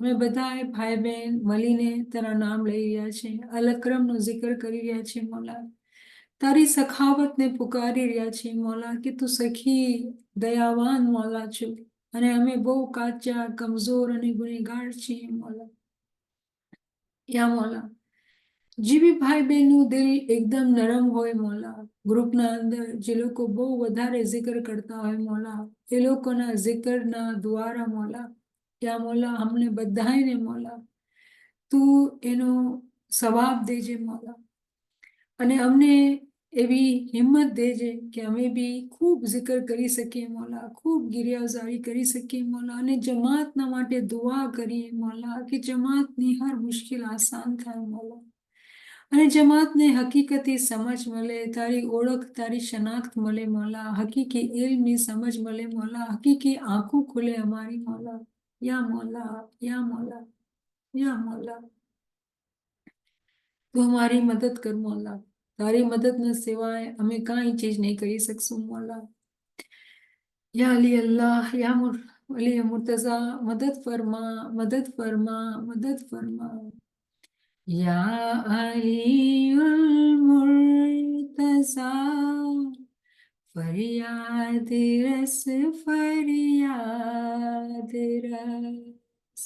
અમે બધાએ ભાઈ બહેન મળીને તારા નામ લઈ રહ્યા છે, અલ અકરમનો જિકર કરી રહ્યા છે મોલા. તારી સખાવતને પુકારી રહ્યા છે મોલા કે તું સખી દયાવાન મોલા છું, અને અમે બહુ કાચા કમજોર અને ગુનેગાર છીએ મોલા. યા મોલા, જે બી ભાઈ બહેનનું દિલ એકદમ નરમ હોય મોલા, ગ્રુપના અંદર જે લોકો બહુ વધારે જિકર કરતા હોય મોલા, એ લોકોના જિકરના દ્વારા મોલા, યા મોલા અમને બધાને મોલા તું એનો સવાબ દેજે મોલા, અને અમને એવી હિંમત દેજે કે અમે બી ખૂબ જિકર કરી શકીએ મોલા, ખૂબ ગિરિયાઝારી કરી શકીએ મોલા, અને જમાતના માટે દુઆ કરીએ મોલા કે જમાતની હર મુશ્કેલ આસાન થાય મોલા, અને જમાતને હકીકતી સમજ મળે, તારી ઓળખ તારી શનાખ્ત મળે મોલા, હકીકી ઇલ્મની સમજ મળે મોલા, હકીકી આંખો ખુલે અમારી મોલા. યા મોલા, યા મોલા, યા મોલા, તું અમારી મદદ કર મોલા. તારી મદદના સિવાય અમે કાંઈ ચીજ નહીં કરી શકશું મોલા. યા અલી અલ્લાહ, અલી મુર્તઝા, મદદ ફરમા, મદદ ફરમા, મદદ ફરમા. યા અલીઉલ મુર્તઝા, ફરિયાદ રસ, ફરિયાદ રસ.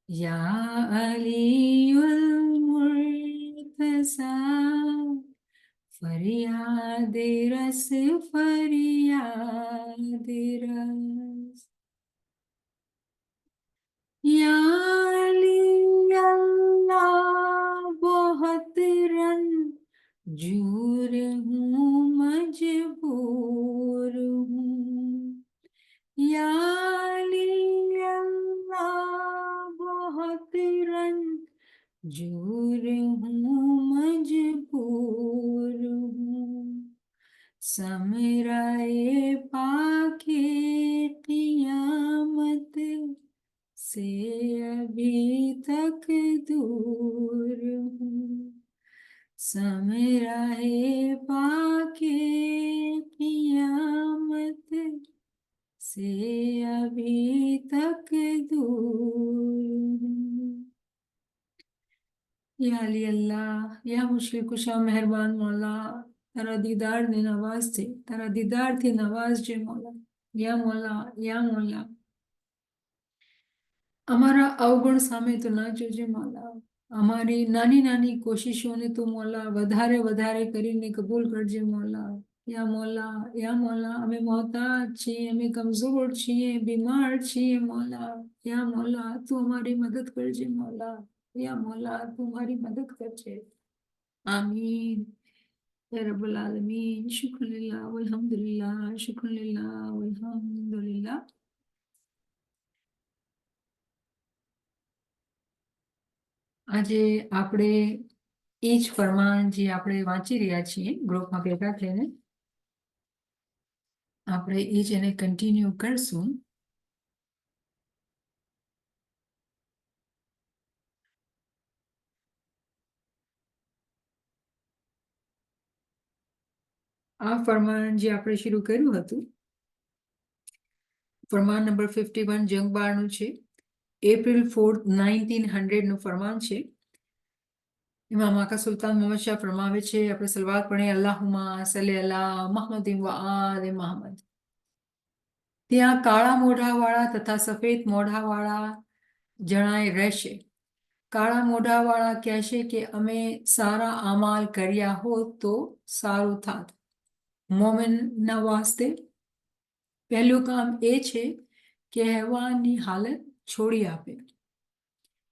યા અલીઉલ મુર્તઝા, ફરિયાદ રસ, ફરિયાદ રસ. યા અલી અલ્લાહ, બહોત રંજૂર હું, મજબૂર હું. યા અલી અલ્લાહ, બહોત રંજૂર હું, મજબૂર હું. समराए पाके क़ियामत से अभी तक दूर हूँ. समराए पाके क़ियामत से अभी तक दूर हूँ. યા અલી અલ્લાહ, યા મુશ્કિલ કુશા મહેરબાન મોલા, તારા દીદારને નવાઝજે, તારા દીદારથી નવાઝજે મોલા. યા મોલા, યા મોલા, અમારા અવગુણ સામે તો ના જોજે મોલા, અમારી નાની નાની કોશિશોને તું મોલા વધારે વધારે કરીને કબૂલ કરજે મોલા. યા મોલા, યા મોલા, અમે મોહતાજ છીએ, અમે કમજોર છીએ, બીમાર છીએ મોલા. યા મોલા, તું અમારી મદદ કરજે મોલા. યા મોલા, તું મારી મદદ કરજે. આમીન યા રબ્બલ આલમીન. શુક્રિલ્લાહ વલ્હમ્દુલિલ્લાહ, શુક્રિલ્લાહ વલ્હમ્દુલિલ્લાહ. આજે આપણે એ જ ફરમાન જે આપણે વાંચી રહ્યા છીએ ગ્રુપમાં ભેગા થઈને, આપણે એ જ એને કન્ટિન્યુ કરશું. આ ફરમાન જે આપણે શરૂ કર્યું હતું, ફરમાન નંબર 51 જંગબારનું છે. એપ્રિલ 4, 1900 ફરમાન છે. ઇમામ આકા સુલતાન મોહમ્મદ શાહ ફરમાવે છે, આપણે સલવાત પઢે, અલ્લાહુમ્મા સલ્લી અલા મુહમ્મદિન વ આલે મુહમ્મદ. ત્યાં કાળા મોઢાવાળા તથા સફેદ મોઢાવાળા જણાય રહેશે. કાળા મોઢાવાળા કહેશે કે અમે સારા અમાલ કર્યા હોત તો સારું થાત. મોમિનના વાસ્તે પહેલું કામ એ છે કે હેવાનની હાલત છોડી આપે.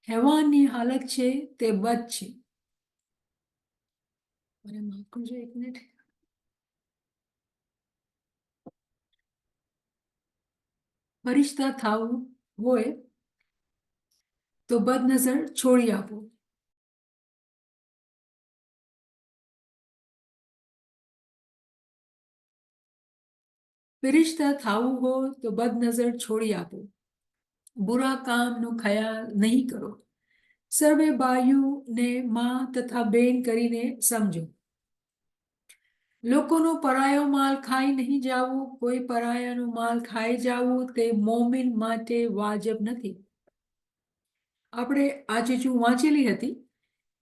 હેવાનની હાલત છે તે બદ છે. મને માફ કરજો એક મિનિટ. ફરિશ્તા થવું હોય તો બદનજર છોડી આપો. ફરિશ્તા થવું હોય તો બદનજર છોડી આપો. બુરા કામનો ખ્યાલ નહીં કરો. સર્વે બાયુને માં તથા બેન કરીને સમજો. લોકોનો પરાયો માલ ખાઈ નહીં જાવું. કોઈ પરાયાનો માલ ખાઈ જાવું તે મોમિન માટે વાજબ નથી. આપણે આ ચીજ હું વાંચેલી હતી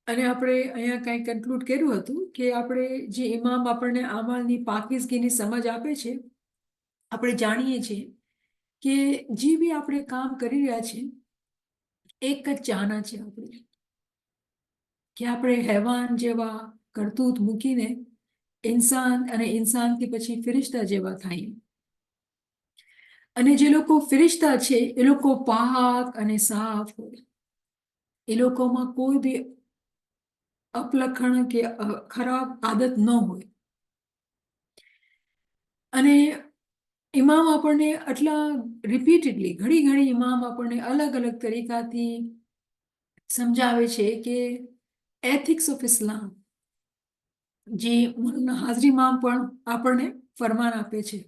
અને આપણે અહીંયા કંઈ કન્ક્લુડ કર્યું હતું કે આપણે જે ઇમામ આપણને અમાલની પાકીઝગીની સમજ આપે છે, આપણે જાણીએ છીએ કે જે બી આપણે કામ કરી રહ્યા છીએ એક જ ચાહના છે આપણે કે આપણે હેવાન જેવા કરતૂત મૂકીને ઇન્સાન અને ઇન્સાનથી પછી ફિરિશ્તા જેવા થાય. અને જે લોકો ફિરિશ્તા છે એ લોકો પાક અને સાફ હોય, એ લોકોમાં કોઈ બી અપલખણ કે ખરાબ આદત ન હોય. અને ઇમામ આપણને આટલા રિપીટેડલી ઘણી ઇમામ આપણને અલગ અલગ તરીકાથી સમજાવે છે કે એથિક્સ ઓફ ઇસ્લામ, જે હાજરીમાં પણ આપણને ફરમાન આપે છે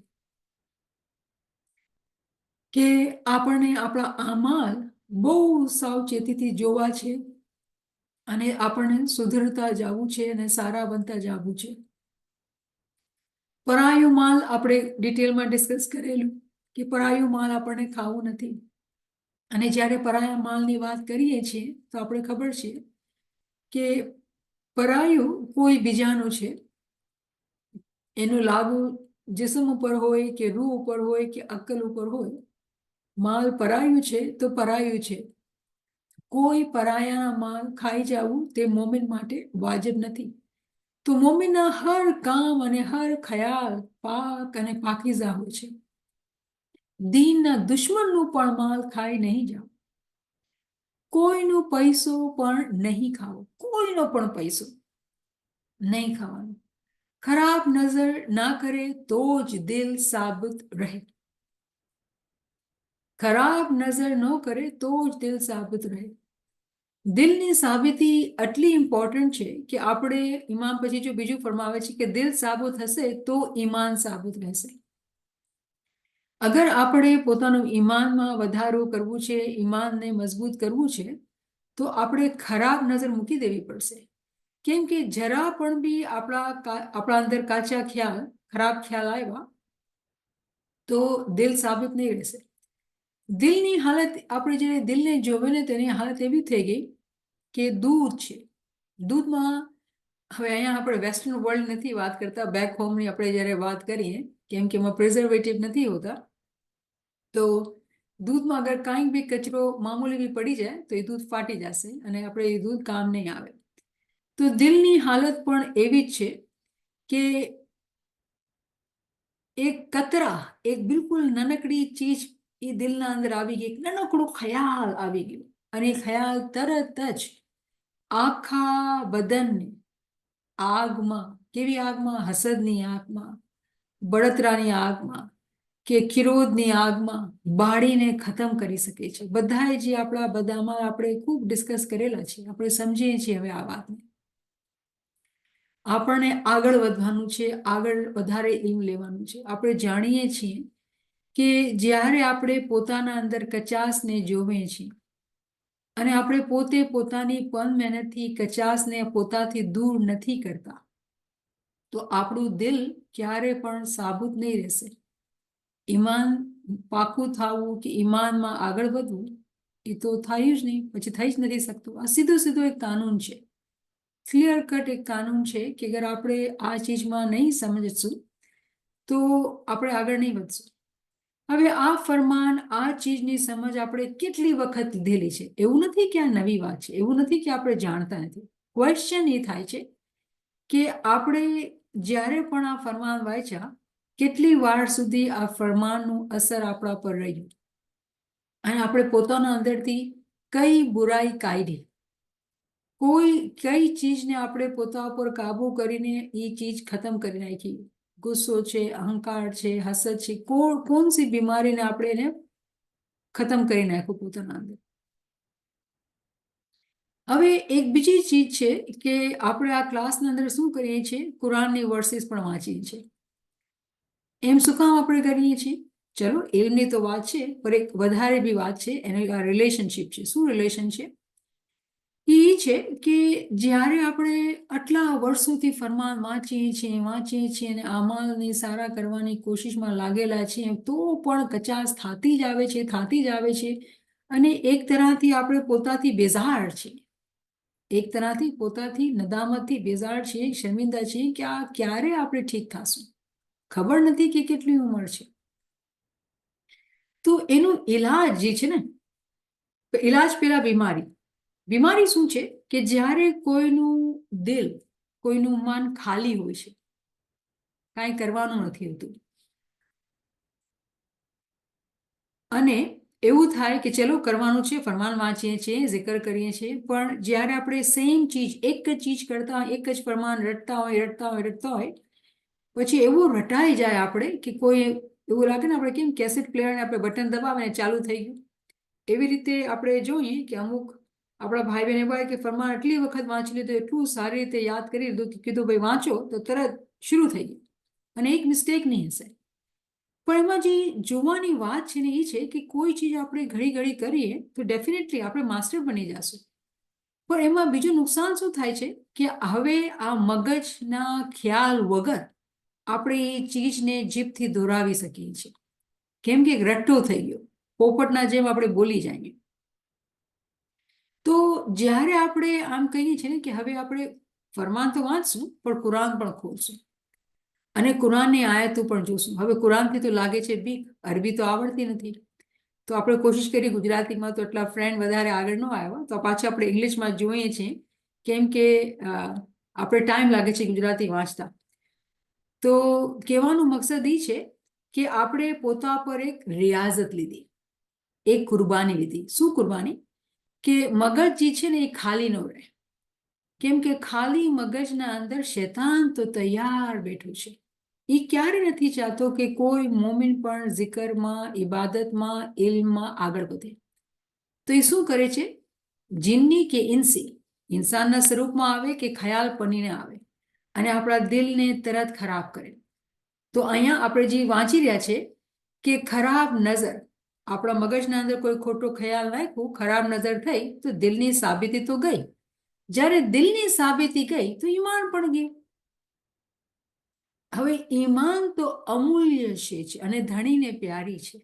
કે આપણને આપણા અમાલ બહુ સાવચેતીથી જોવા છે અને આપણને સુધરતા જવું છે અને સારા બનતા જવું છે. પરાયું માલ આપણે ડિટેલમાં ડિસ્કસ કરેલું કે પરાયું માલ આપણને ખાવું નથી. અને જ્યારે પરાયા માલની વાત કરીએ છીએ તો આપણે ખબર છે કે પરાયું કોઈ બીજાનું છે, એનું લાગુ જિસ્મ ઉપર હોય કે રૂહ ઉપર હોય કે અક્કલ ઉપર હોય, માલ પરાયું છે તો પરાયું છે. કોઈ પરાયાના માલ ખાઈ જવું તે મોમિન માટે વાજિબ નથી. તો મોમિનના હર કામ અને હર ખ્યાલ પાક અને પાકીઝા હોય છે. દીનના દુશ્મનનું પણ માલ ખાઈ નહીં જાવ, કોઈનો પૈસો પણ નહીં ખાવો, કોઈનો પણ પૈસો નહીં ખાવાનો. ખરાબ નજર ના કરે તો જ દિલ સાબિત રહે, ખરાબ નજર ન કરે તો જ દિલ સાબિત રહે. દિલની સાબિતી આટલી ઇમ્પોર્ટન્ટ છે કે આપણે ઇમામ પછી જો બીજું ફરમાવે છે કે દિલ સાબિત હશે તો ઈમાન સાબિત રહેશે. અગર આપણે પોતાનું ઈમાનમાં વધારો કરવું છે, ઈમાનને મજબૂત કરવું છે, તો આપણે ખરાબ નજર મૂકી દેવી પડશે. કેમ કે જરા પણ બી આપણા અંદર કાચા ખ્યાલ, ખરાબ ખ્યાલ આવ્યા તો દિલ સાબિત નહીં રહેશે. દિલની હાલત, આપણે જ્યારે દિલને જોવે ને તેની હાલત એવી થઈ ગઈ કે દૂધ છે, દૂધમાં હવે અહીંયા આપણે વેસ્ટર્ન વર્લ્ડ નથી વાત કરતા, બેક હોમની આપણે જ્યારે વાત કરીએ, કેમ કે એમાં પ્રિઝર્વેટિવ નથી હોતા, તો દૂધમાં અગર કાંઈક બી કચરો મામૂલી બી પડી જાય તો એ દૂધ ફાટી જશે અને આપણે એ દૂધ કામ નહીં આવે. તો દિલની હાલત પણ એવી જ છે કે એક કતરા, એક બિલકુલ નાનકડી ચીજ એ દિલના અંદર આવી ગઈ, નાનકડો ખ્યાલ આવી ગયો અને એ ખ્યાલ તરત જ આખા બદનને આગમાં, કેવી આગમાં? હસદની આગમાં, બળતરાની આગમાં કે કિરોધની આગમાં બાળીને ખતમ કરી શકે છે. બધાએ જે આપણા બધામાં આપણે ખૂબ ડિસ્કસ કરેલા છે, આપણે સમજીએ છીએ હવે આ વાતને. આપણને આગળ વધવાનું છે, આગળ વધારે ઇલ્મ લેવાનું છે. આપણે જાણીએ છીએ કે જ્યારે આપણે પોતાના અંદર કચાસને જોવે છીએ અને આપણે પોતે પોતાની પણ મહેનતથી કચાસને પોતાથી દૂર નથી કરતા, તો આપણું દિલ ક્યારે પણ સાબુત નહીં રહેશે. ઈમાન પાકું થવું કે ઈમાનમાં આગળ વધવું એ તો થયું જ નહીં, પછી થઈ જ નથી શકતું. આ સીધું એક કાનૂન છે, ક્લિયર કટ એક કાનૂન છે કે અગર આપણે આ ચીજમાં નહીં સમજશું તો આપણે આગળ નહીં વધશું. હવે આ ફરમાન, આ ચીજની સમજ આપણે કેટલી વખત લીધેલી છે. એવું નથી કે આ નવી વાત છે, એવું નથી કે આપણે જાણતા નથી. ક્વેશ્ચન એ થાય છે કે આપણે જ્યારે પણ આ ફરમાન વાંચ્યા, કેટલી વાર સુધી આ ફરમાનનું અસર આપણા પર રહ્યું અને આપણે પોતાના અંદરથી કઈ બુરાઈ કાઢી, કઈ ચીજને આપણે પોતા પર કાબુ કરીને એ ચીજ ખતમ કરી નાખી. ગુસ્સો છે, અહંકાર છે, હસદ છે, કોણ સી બીમારીને આપણે એને ખતમ કરી નાખ્યું પોતાના અંદર. હવે એક બીજી ચીજ છે કે આપણે આ ક્લાસના અંદર શું કરીએ છીએ? કુરાનની વર્સિસ પણ વાંચીએ છીએ. એમ શું કામ આપણે કરીએ છીએ? ચલો, એમની તો વાત છે, પણ એક વધારે બી વાત છે, એનો આ રિલેશનશિપ છે. શું રિલેશન છે? એ છે કે જ્યારે આપણે આટલા વર્ષોથી ફરમાન વાંચીએ છીએ અને અમાલને સારા કરવાની કોશિશમાં લાગેલા છીએ, તો પણ કચાસ થતી જ આવે છે. અને એક તરહથી આપણે પોતાથી બેઝાર છીએ, એક તરહથી પોતાથી નદામતથી બેઝાર છીએ, શર્મિંદા છીએ કે આ ક્યારે આપણે ઠીક થશું, ખબર નથી કે કેટલી ઉંમર છે. તો એનું ઈલાજ જે છે ને, ઈલાજ પેલા બીમારી શું છે કે જ્યારે કોઈનું દિલ, કોઈનું મન ખાલી હોય છે, કાંઈ કરવાનું નથી હોતું, અને એવું થાય કે ચલો કરવાનું છે, ફરમાન વાંચીએ છીએ, જિકર કરીએ છીએ, પણ જ્યારે આપણે સેમ ચીજ, એક જ ચીજ કરતા હોય, એક જ ફરમાન રટતા હોય, પછી એવું રટાઈ જાય આપણે કે કોઈ એવું લાગે ને, આપણે કેમ કેસેટ પ્લેયરને આપણે બટન દબાવીને ચાલુ થઈ ગયું, એવી રીતે આપણે જોઈએ કે અમુક આપણા ભાઈ બહેન એવા કે ફરમાન આટલી વખત વાંચી લીધું, એટલું સારી રીતે યાદ કરી લીધું કે કીધું ભાઈ વાંચો તો તરત શરૂ થઈ ગયું, અને એક મિસ્ટેક નહીં હશે. પણ એમાં જે જોવાની વાત છે ને એ છે કે કોઈ ચીજ આપણે ઘડી ઘડી કરીએ તો ડેફિનેટલી આપણે માસ્ટર બની જશું, પણ એમાં બીજું નુકસાન શું થાય છે કે હવે આ મગજના ખ્યાલ વગર આપણે એ ચીજને જીભથી દોરાવી શકીએ છીએ, કેમ કે રટ્ટો થઈ ગયો, પોપટના જેમ આપણે બોલી જઈએ. તો જ્યારે આપણે આમ કહીએ છીએ ને કે હવે આપણે ફરમાન તો વાંચશું પણ કુરાન પણ ખોલશું અને કુરાનની આયતો પણ જોશું. હવે કુરાનથી તો લાગે છે બીક, અરબી તો આવડતી નથી, તો આપણે કોશિશ કરી ગુજરાતીમાં, તો એટલા ફ્રેન્ડ વધારે આગળ ન આવ્યા, તો પાછા આપણે ઇંગ્લિશમાં જોઈએ છીએ, કેમ કે આપણે ટાઈમ લાગે છે ગુજરાતી વાંચતા. તો કહેવાનો મકસદ એ છે કે આપણે પોતા પર એક રિયાઝત લીધી, એક કુરબાની લીધી. શું કુરબાની? કે મગજ જે છે ને એ ખાલી ન રહે, કેમ કે ખાલી મગજના અંદર શૈતાન તો તૈયાર બેઠું છે. એ ક્યારે નથી ચાહતો કે કોઈ મોમિન પણ zikરમાં, ઇબાદતમાં, ઇલ્મમાં આગળ વધે. તો એ શું કરે છે? જિન્ની કે ઇન્સી, ઇન્સાનના સ્વરૂપમાં આવે કે ખ્યાલ બનીને આવે અને આપણા દિલને તરત ખરાબ કરે. તો અહીંયા આપણે જે વાંચી રહ્યા છે કે ખરાબ નજર, આપણા મગજના અંદર કોઈ ખોટો ખ્યાલ નાખ્યું, ખરાબ નજર થઈ તો દિલની સાબિતી તો ગઈ. જ્યારે દિલની સાબિતી ગઈ તો ઈમાન પણ ગયું. હવે ઈમાન તો અમૂલ્ય છે અને ધણીને પ્યારી છે.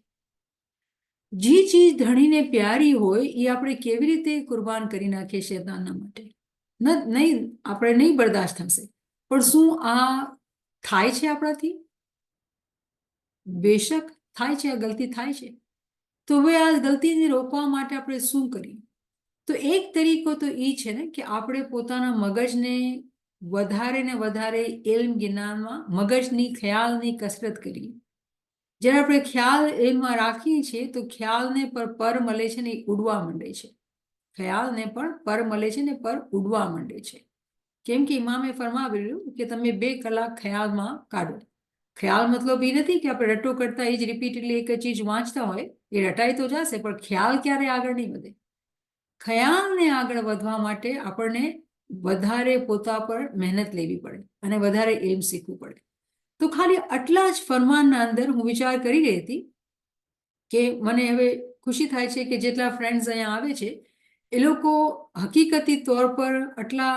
જે ચીજ ધણીને પ્યારી હોય એ આપણે કેવી રીતે કુરબાન કરી નાખીએ શૈતાનના માટે? નહીં, આપણે નહીં બરદાસ્ત થશે. પણ શું આ થાય છે આપણાથી? બેશક થાય છે, આ ગલતી થાય છે. તો હવે આ ગલતીને રોકવા માટે આપણે શું કરીએ? તો એક તરીકો તો એ છે ને કે આપણે પોતાના મગજને વધારે ને વધારે ઇલ્મ જ્ઞાનમાં, મગજની ખ્યાલની કસરત કરીએ. જ્યારે આપણે ખ્યાલ એમાં રાખીએ છીએ તો ખ્યાલને પર મળે છે ને એ ઉડવા માંડે છે. ખ્યાલને પણ પર મળે છે ને પર ઉડવા માંડે છે. કેમ કે ઇમામે ફરમાવેલું કે તમે 2 કલાક ખ્યાલમાં કાઢો. ખ્યાલ મતલબ એ નથી કે આપણે રટો કરતા એ જ રિપીટેડલી એક ચીજ વાંચતા હોય, એ રટાઈ તો જશે પણ ખ્યાલ ક્યારે આગળ નહીં વધે. ખ્યાલને આગળ વધવા માટે આપણને વધારે પોતા પર મહેનત લેવી પડે અને વધારે ઇલ્મ શીખવું પડે. તો ખાલી આટલા જ ફરમાનના અંદર હું વિચાર કરી રહી હતી કે મને હવે ખુશી થાય છે કે જેટલા ફ્રેન્ડ્સ અહીંયા આવે છે એ લોકો હકીકતી તौर પર આટલા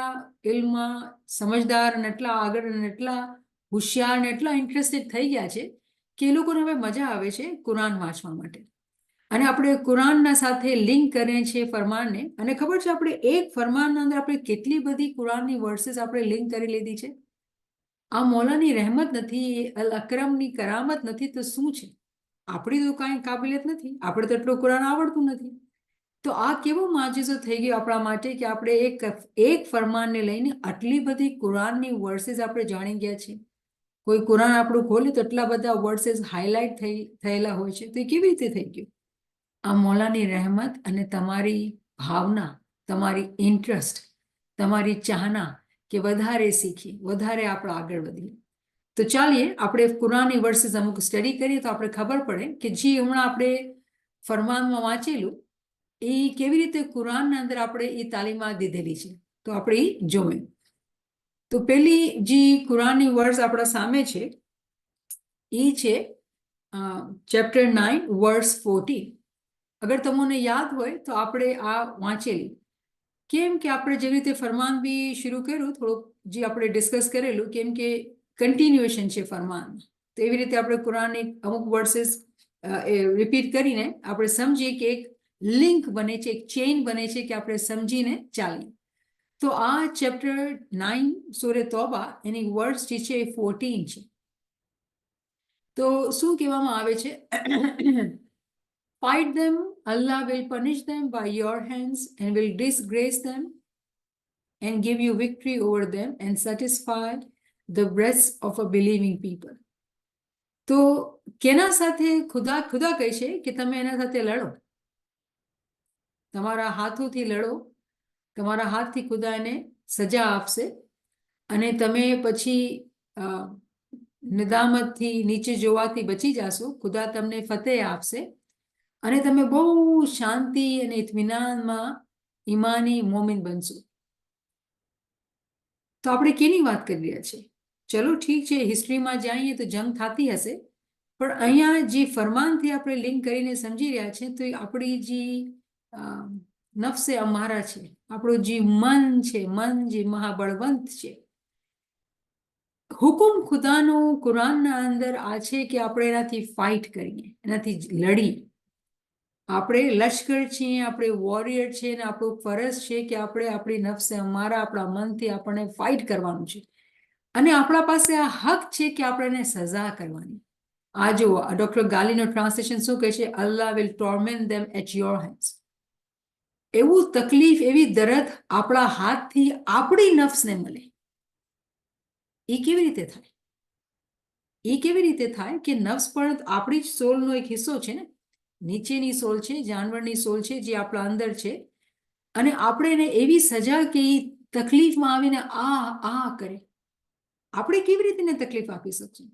ઇલ્મમાં સમજદાર અને એટલા આગળ અને એટલા હોશિયાર અને એટલા ઇન્ટરેસ્ટેડ થઈ ગયા છે કે એ લોકોને હવે મજા આવે છે કુરાન વાંચવા માટે. અને આપણે કુરાનના સાથે લિંક કરીએ છીએ ફરમાનને, અને ખબર છે આપણે એક ફરમાનના અંદર આપણે કેટલી બધી કુરાનની વર્सेस આપણે લિંક કરી લીધી છે. આ મૌલાની રહેમત નથી, અલ અકરમની કરામત નથી તો શું છે? આપણી તો કાંઈ કાબિલિયત નથી, આપણે તો એટલું કુરાન આવડતું નથી. તો આ કેવો માજીઝો થઈ ગયો આપણા માટે કે આપણે એક ફરમાનને લઈને આટલી બધી કુરાનની વર્सेस આપણે જાણી ગયા છીએ. કોઈ કુરાન આપણું ખોલે તો એટલા બધા વર્सेस હાઇલાઇટ થયેલા હોય છે. તો એ કેવી રીતે થઈ ગયું? આ મૌલાની રહેમત અને તમારી ભાવના, તમારી ઇન્ટરેસ્ટ, તમારી ચાહના કે વધારે શીખીએ, વધારે આપણે આગળ વધીએ. તો ચાલીએ આપણે કુરાનની વર્सेस અમુક સ્ટડી કરીએ તો આપણે ખબર પડે કે જે હમણાં આપણે ફરમાનમાં વાંચેલું એ કેવી રીતે કુરાનના અંદર આપણે એ તાલીમાત દીધેલી છે. તો આપણે એ જોઈએ. તો પેલી જે કુરાનની વર્સ આપણા સામે છે એ છે ચેપ્ટર 9 વર્સ 14. અગર તમને યાદ હોય તો આપણે આ વાંચેલી. કેમ કે આપણે જેવી રીતે ફરમાન બી શરૂ કર્યું, થોડુંક જે આપણે ડિસ્કસ કરેલું, કેમ કે કન્ટિન્યુએશન છે ફરમાન, તો એવી રીતે આપણે કુરાનની અમુક વર્सेस રિપીટ કરીને આપણે સમજીએ કે એક લિંક બને છે, એક ચેઇન બને છે કે આપણે સમજીને ચાલીએ. તો આ ચેપ્ટર 9 સૂરે તોબા એની વર્ડ્સ જે છે એ 14 છે. તો શું કહેવામાં આવે છે? Fight them, Allah will punish them by your hands and will disgrace them and give you victory over them and satisfy the breasts of a believing people. તો કેના સાથે ખુદા કહે છે કે તમે એના સાથે લડો, તમારા હાથોથી લડો, તમારા હાથથી ખુદા એને સજા આપશે અને તમે પછી નિદામતથી નીચે જોવાથી બચી જશો. ખુદા તમને ફતેહ આપશે અને તમે બહુ શાંતિ અને ઇત્મીનાનમાં ઈમાની મોમિન બનશો. તો આપણે કેની વાત કરી રહ્યા છીએ? ચલો ઠીક છે, હિસ્ટ્રીમાં જઈએ તો જંગ થતી હશે, પણ અહીંયા જે ફરમાનથી આપણે લિંક કરીને સમજી રહ્યા છે તો આપણી જે નફસે અમારા છે, આપણું જે મન છે, મન જે મહાબળવંત છે, હુકુમ ખુદાનો કુરાનના અંદર આ છે કે આપણે એનાથી ફાઇટ કરીએ, એનાથી લડીએ. આપણે લશ્કર છીએ, આપણે વોરિયર છીએ અને આપણું ફરજ છે કે આપણે આપણી નફસે અમારા, આપણા મનથી આપણને ફાઇટ કરવાનું છે અને આપણા પાસે આ હક છે કે આપણે એને સજા કરવાની. આ જો ડોક્ટર ગાલીનો ટ્રાન્સલેશન શું કહે છે? Allah will torment them at your hands. એવું તકલીફ, એવી દર્દ આપણા હાથથી આપણી નફસને મળે. એ કેવી રીતે થાય? એ કેવી રીતે થાય કે નફ્સ પણ આપણી જ સોલનો એક હિસ્સો છે ને, નીચેની સોલ છે, જાનવરની સોલ છે જે આપણા અંદર છે, અને આપણે એને એવી સજા કે એ તકલીફમાં આવીને આ કરે. આપણે કેવી રીતે એને તકલીફ આપી શકશું?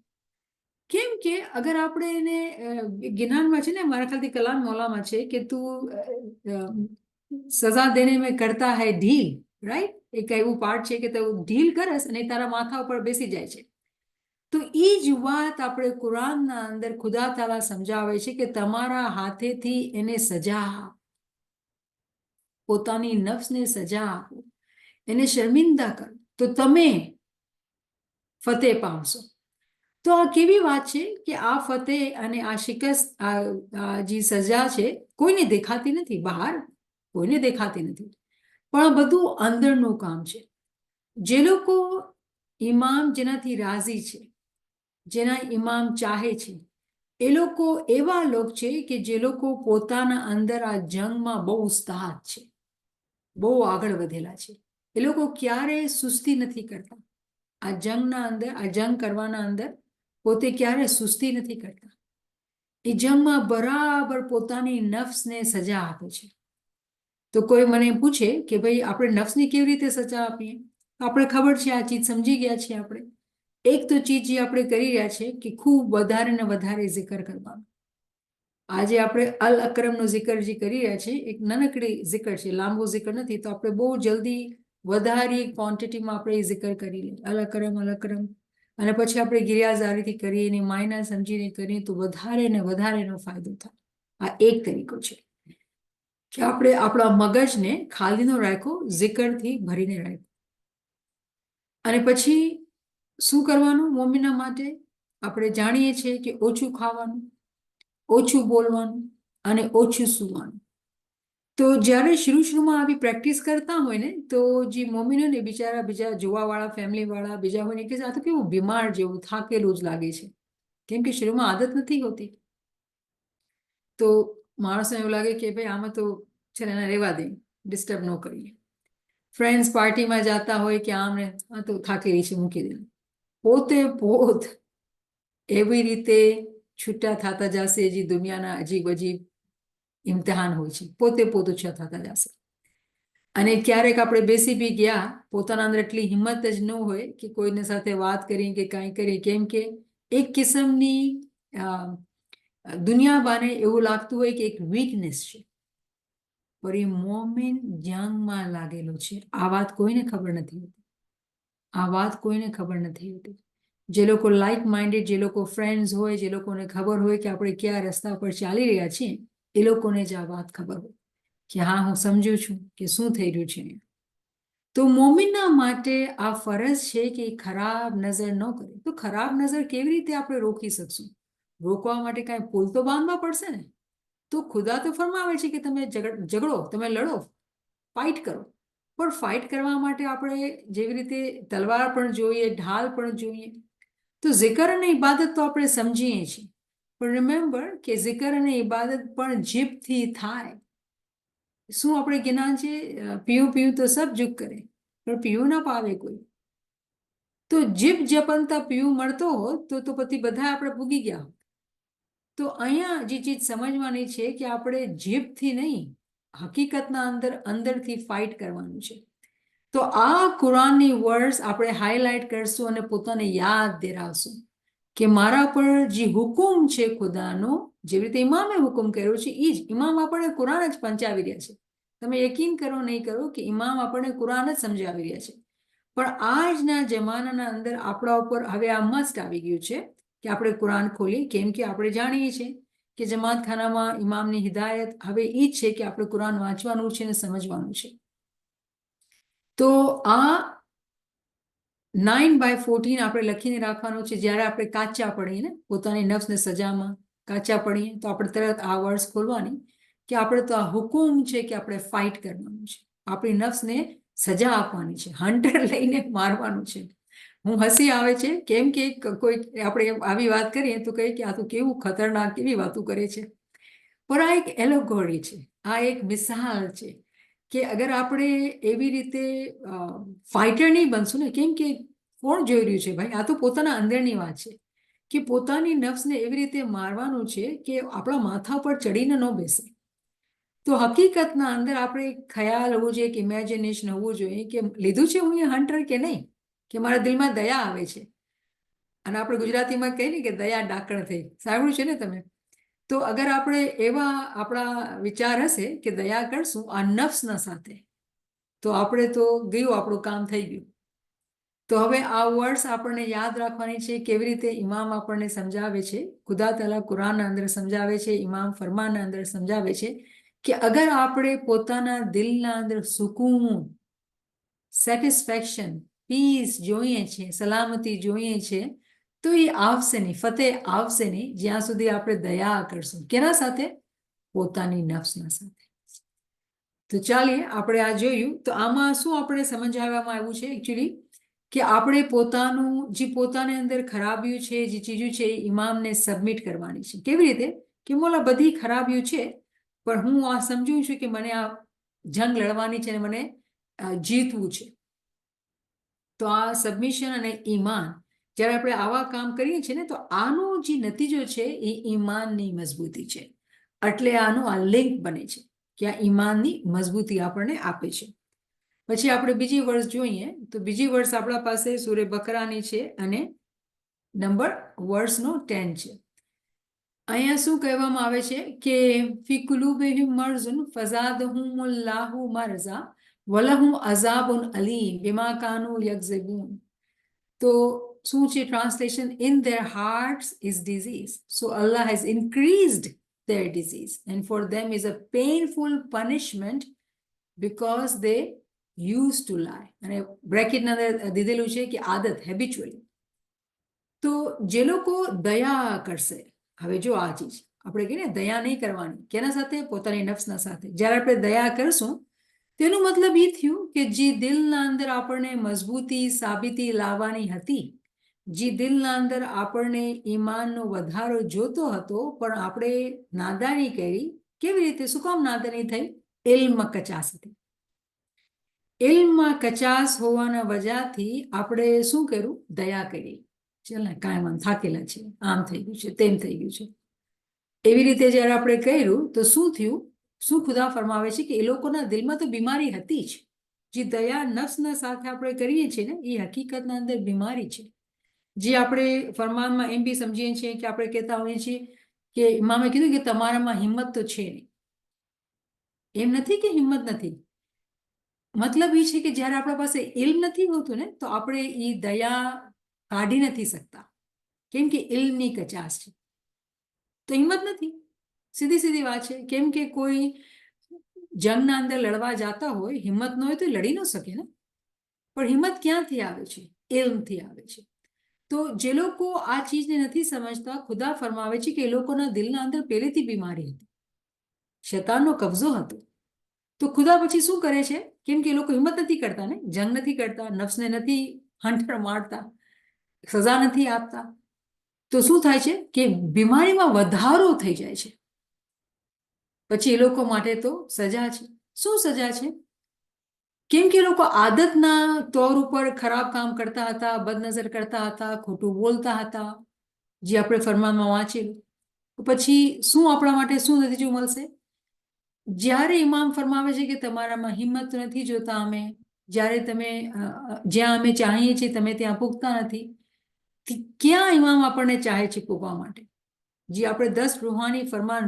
કેમ કે અગર આપણે એને જ્ઞાનમાં છે ને, મારા ખ્યાલથી કલામ મૌલામાં છે કે તું સજા દેને મેં કરતા હૈ ઢીલ, રાઈટ? એક એવું પાર્ટ છે કે તું ઢીલ કરસ અને તારા માથા ઉપર બેસી જાય છે. તો એ જ વાત આપણે કુરાનના અંદર ખુદા તાલા સમજાવે છે કે તમારા હાથેથી એને સજા આપો, પોતાની નફ્સને સજા આપો, એને શર્મિંદા કરો તો તમે ફતેહ પામશો. તો આ કેવી વાત છે કે આ ફતેહ અને આ શિકસ્ત, આ જે સજા છે કોઈને દેખાતી નથી, બહાર કોઈને દેખાતી નથી, પણ આ બધું અંદરનું કામ છે. જે લોકો ઇમામ જેનાથી રાજી છે, જેના ઇમામ ચાહે છે, એ લોકો એવા લોક છે કે જે લોકો પોતાના અંદર આ જંગમાં બહુ ઉસ્તાદ છે, બહુ આગળ વધેલા છે. એ લોકો ક્યારેય સુસ્તી નથી કરતા. આ જંગના અંદર, આ જંગ કરવાના અંદર પોતે ક્યારે સુસ્તી નથી કરતા. એ જંગમાં બરાબર પોતાની નફ્સને સજા આપે છે. તો કોઈ મને પૂછે કે ભાઈ આપણે નફ્સની કેવી રીતે સજા આપીએ? આપણે ખબર છે, આ ચીજ સમજી ગયા છીએ આપણે. એક તો ચીજ જે આપણે કરી રહ્યા છે કે ખૂબ વધારે ને વધારે zikr કરવાનું. આજે આપણે અલ અકરમનો zikr જે કરી રહ્યા છે, એક નાનકડી zikr છે, લાંબો zikr નથી, તો આપણે બહુ જલ્દી વધારે ક્વોન્ટિટીમાં આપણે એ zikr કરી લઈએ, અલ અકરમ અલ અકરમ, અને પછી આપણે ગિરિયાઝારીથી કરીએ, એની માયના સમજીને કરીએ તો વધારે ને વધારે એનો ફાયદો થાય. આ એક તરીકો છે કે આપણે આપણા મગજને ખાલીનો રાખ્યો, zikrથી ભરીને રાખ્યો. અને પછી શું કરવાનું મોમિના માટે? આપણે જાણીએ છીએ કે ઓછું ખાવાનું, ઓછું બોલવાનું અને ઓછું સૂવાનું. તો જ્યારે શરૂમાં આવી પ્રેક્ટિસ કરતા હોય ને, તો જે મોમિનો ને બિચારા બીજા જોવાવાળા, ફેમિલીવાળા બીજા હોય ને કે આ તો કેવું બીમાર જેવું, થાકેલું જ લાગે છે, કેમ કે શરૂમાં આદત નથી હોતી. તો માણસને એવું લાગે કે ભાઈ આમાં તો છે ને એને રહેવા દે, ડિસ્ટર્બ ન કરીએ. ફ્રેન્ડ્સ પાર્ટીમાં જતા હોય કે આમને આ તો થાકેલી છે, મૂકી દે. પોત એવી રીતે છૂટા થતા જશે જે દુનિયાના અજીબ અજીબ ઇમ્તિહાન હોય છે, પોતે ઓછા થતા જશે. અને ક્યારેક આપણે બેસી બી ગયા, પોતાના અંદર એટલી હિંમત જ ન હોય કે કોઈને સાથે વાત કરી કે કાંઈ કરી, કેમ કે એક કિસ્મની દુનિયા બાને એવું લાગતું હોય કે એક વીકનેસ છે, પણ એ મોમિન જંગમાં લાગેલો છે. આ વાત કોઈને ખબર નથી હોતી. આ વાત કોઈને ખબર નથી હોતી. જે લોકો લાઇક માઇન્ડેડ, જે લોકો ફ્રેન્ડ્સ હોય, જે લોકોને ખબર હોય કે આપણે કયા રસ્તા પર ચાલી રહ્યા છીએ, એ લોકોને જ આ વાત ખબર હોય કે હા હું સમજુ છું કે શું થઈ રહ્યું છે. તો મોમિનના માટે આ ફરજ છે કે ખરાબ નજર ન કરે. તો ખરાબ નજર કેવી રીતે આપણે રોકી શકશું? રોકવા માટે કાંઈ પુલ તો બાંધવા પડશે ને. તો ખુદા તો ફરમાવે છે કે તમે ઝઘડો, તમે લડો, ફાઇટ કરો, પણ ફાઇટ કરવા માટે આપણે જેવી રીતે તલવાર પણ જોઈએ, ઢાલ પણ જોઈએ. તો zikr અને ઇબાદત તો આપણે સમજીએ છીએ, પણ રિમેમ્બર કે zikr અને ઇબાદત પણ જીભથી થાય. શું આપણે જ્ઞાન છે પીયું પીયું તો સબ જુગ કરે, પણ પીયું ના પાવે કોઈ. તો જીભ જપનતા પીવું મળતો હોત તો પછી બધા આપણે પૂગી ગયા હોત. તો અહીંયા જે ચીજ સમજવાની છે કે આપણે જીભથી નહીં, હકીકતના અંદરથી ફાઇટ કરવાનું છે. તો આ કુરાનની વર્ડ્સ આપણે હાઇલાઇટ કરશું અને પોતાને યાદ દેરાવશું કે મારા પર જે હુકુમ છે ખુદાનો, જેવી રીતે ઇમામે હુકુમ કર્યો છે એ જ ઇમામ આપણને કુરાન જ પંચાવી રહ્યા છે. તમે યકીન કરો નહીં કરો કે ઇમામ આપણને કુરાન જ સમજાવી રહ્યા છે. પણ આજના જમાનાના અંદર આપણા ઉપર હવે આ મસ્ટ આવી ગયું છે કે આપણે કુરાન ખોલીએ, કેમ કે આપણે જાણીએ છીએ કે જમાતખાનામાં ઇમામની હિદાયત હવે એ જ છે કે આપણે કુરાન વાંચવાનું છે અને સમજવાનું છે. તો આ 9/14 આપણે લખીને રાખવાનું છે. જ્યારે આપણે કાચા પડીએ ને, પોતાની નફ્સને સજામાં કાચા પડીએ તો આપણે તરત આ વર્ડ્સ ખોલવાની કે આપણે તો આ હુકુમ છે કે આપણે ફાઇટ કરવાનું છે, આપણી નફ્સને સજા આપવાની છે, હન્ટર લઈને મારવાનું છે. હું હસી આવે છે કેમ કે કોઈ આપણે આવી વાત કરીએ તો કહીએ કે આ તો કેવું ખતરનાક, કેવી વાતો કરે છે. પણ આ એક એલોગોરી છે, આ એક મિસાલ છે કે અગર આપણે એવી રીતે ફાઇટર નહીં બનશું ને, કેમ કે કોણ જોઈ રહ્યું છે ભાઈ, આ તો પોતાના અંદરની વાત છે કે પોતાની નફ્સને એવી રીતે મારવાનું છે કે આપણા માથા પર ચડીને ન બેસે. તો હકીકતના અંદર આપણે ખ્યાલ હોવું જોઈએ, કે ઇમેજિનેશન હોવું જોઈએ કે લીધું છે હું એ હન્ટર કે નહીં, કે મારા દિલમાં દયા આવે છે. અને આપણે ગુજરાતીમાં કહીએ ને કે દયા ડાકણ થઈ, સાંભળ્યું છે ને તમે? તો અગર આપણે એવા આપણા વિચાર હશે કે દયા કરશું આ નફ્સના સાથે, તો આપણે તો ગયું, આપણું કામ થઈ ગયું. તો હવે આ વર્ડ્સ આપણને યાદ રાખવાની છે. કેવી રીતે ઇમામ આપણને સમજાવે છે, ખુદા તઆલા કુરાનના અંદર સમજાવે છે, ઇમામ ફરમાનના અંદર સમજાવે છે કે અગર આપણે પોતાના દિલના અંદર સુકૂન, સેટિસ્ફેક્શન, પીસ જોઈએ છે, સલામતી જોઈએ છે, તો એ આવશે નહીં, ફતેહ આવશે નહીં જ્યાં સુધી આપણે દયા કરશું. કેના સાથે? પોતાની નફ્સના સાથે. તો ચાલીએ આપણે આ જોયું. તો આમાં શું આપણે સમજાવવામાં આવ્યું છે એકચ્યુઅલી કે આપણે પોતાનું જે પોતાની અંદર ખરાબીઓ છે, જે ચીજો છે એ ઇમામને સબમિટ કરવાની છે. કેવી રીતે? કે મોલા બધી ખરાબીઓ છે, પણ હું આ સમજું છું કે મને આ જંગ લડવાની છે અને મને જીતવું છે. તો આ સબમિશન અને ઈમાન, જ્યારે આપણે આવા કામ કરીએ છીએ ને, તો આનો જે નતીજો છે એ ઈમાનની મજબૂતી છે. એટલે આનું આ લિંક બને છે કે આ ઈમાનની મજબૂતી આપણને આપે છે. પછી આપણે બીજી વર્સ જોઈએ તો બીજી વર્સ આપણા પાસે સૂરે બકરાની છે અને નંબર વર્સનો 10 છે. અહીંયા શું કહેવામાં આવે છે કે ફી કુલુબિહિમ મરઝુન ફઝાદહુમુલ્લાહુ મરઝા વલહુમ અઝાબુન અલીમ બિમા કાનુ યકઝિબૂન. તો શું છે translation? In their hearts is disease, so Allah has increased their disease, and for them is a painful punishment because they used to lie. અને બ્રેકેટના અંદર દીધેલું છે કે આદત, હેબિચ્યુઅલી. તો જે લોકો દયા કરશે, હવે જો આ ચીજ આપણે કહીએ ને દયા નહીં કરવાની, કેના સાથે? પોતાની નફ્સના સાથે. જ્યારે આપણે દયા કરશું તેનું મતલબ એ થયું કે જે દિલના અંદર આપણને મજબૂતી, સાબિતી લાવવાની હતી, જે દિલના અંદર આપણને ઈમાનનો વધારો જોતો હતો, પણ આપણે નાદાની કરી. કેવી રીતે? શું કામ નાદાની થઈ? ઇલ્મમાં કચાસ હતી. ઇલ્મમાં કચાસ હોવાના વજહથી આપણે શું કર્યું? દયા કરી. ચાલ ને કાંઈ વાંધો, થાકેલા છે, આમ થઈ ગયું છે, તેમ થઈ ગયું છે. એવી રીતે જ્યારે આપણે કર્યું તો શું થયું? શું ખુદા ફરમાવે છે કે એ લોકોના દિલમાં તો બીમારી હતી જ. જે દયા નફ્સના સાથે આપણે કરીએ છીએ ને, એ હકીકતના અંદર બીમારી છે. જે આપણે ફરમાનમાં એમ બી સમજીએ છીએ કે આપણે કહેતા હોઈએ છીએ કે ઇમામે કીધું કે તમારામાં હિંમત તો છે નહીં. એમ નથી કે હિંમત નથી, મતલબ એ છે કે જ્યારે આપણા પાસે ઇલ્મ નથી હોતું ને, તો આપણે એ દયા કાઢી નથી શકતા, કેમ કે ઇલ્મની કચાસ છે. તો હિંમત નથી, સીધી વાત છે. કેમ કે કોઈ જંગના અંદર લડવા જતા હોય, હિંમત ન હોય તો લડી ન શકે ને. પણ હિંમત ક્યાંથી આવે છે? ઇલ્મથી આવે છે. તો જે લોકો આ ચીજને નથી સમજતા, ખુદા ફરમાવે છે કે એ લોકોના દિલના અંદર પહેલેથી બીમારી હતી. શૈતાનનો કબજો હતો. તો ખુદા પછી શું કરે છે? કેમ કે એ લોકો હિંમત નથી કરતા ને, જંગ નથી કરતા, નફ્સને નથી હંટર મારતા, સજા નથી આપતા. તો શું થાય છે કે બીમારીમાં વધારો થઈ જાય છે. પછી એ લોકો માટે તો સજા છે. શું સજા છે? કેમ કે એ લોકો આદતના તौर ઉપર ખરાબ કામ કરતા હતા, બદનજર કરતા હતા, ખોટું બોલતા હતા, જે આપણે ફરમાનમાં વાંચેલું. પછી શું આપણા માટે શું નતીજો મળશે? જ્યારે ઇમામ ફરમાવે છે કે તમારામાં હિંમત નથી જોતા અમે, જ્યારે તમે જ્યાં અમે ચાહીએ છીએ તમે ત્યાં પૂગતા નથી, ક્યાં ઇમામ આપણને ચાહે છે પૂગવા માટે? જે આપણે 10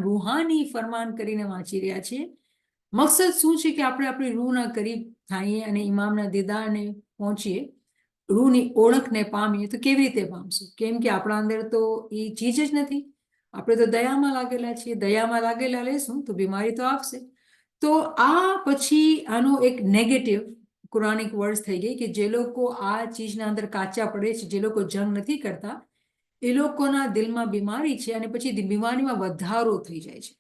રૂહાની ફરમાન કરીને વાંચી રહ્યા છીએ. મકસદ શું છે કે આપણે આપણી રૂહના કરીબ થઈએ અને ઇમામના દીદારને પહોંચીએ, રૂહની ઓળખને પામીએ. તો કેવી રીતે પામશું? કેમ કે આપણા અંદર તો એ ચીજ જ નથી. આપણે તો દયામાં લાગેલા છીએ. દયામાં લાગેલા લેશું તો બીમારી તો આવશે. તો આ પછી આનો એક નેગેટિવ કુરાનિક વર્ડ્સ થઈ ગઈ કે જે લોકો આ ચીજના અંદર કાચા પડે છે, જે લોકો જંગ નથી કરતા, એ લોકોના દિલમાં બીમારી છે અને પછી બીમારીમાં વધારો થઈ જાય છે.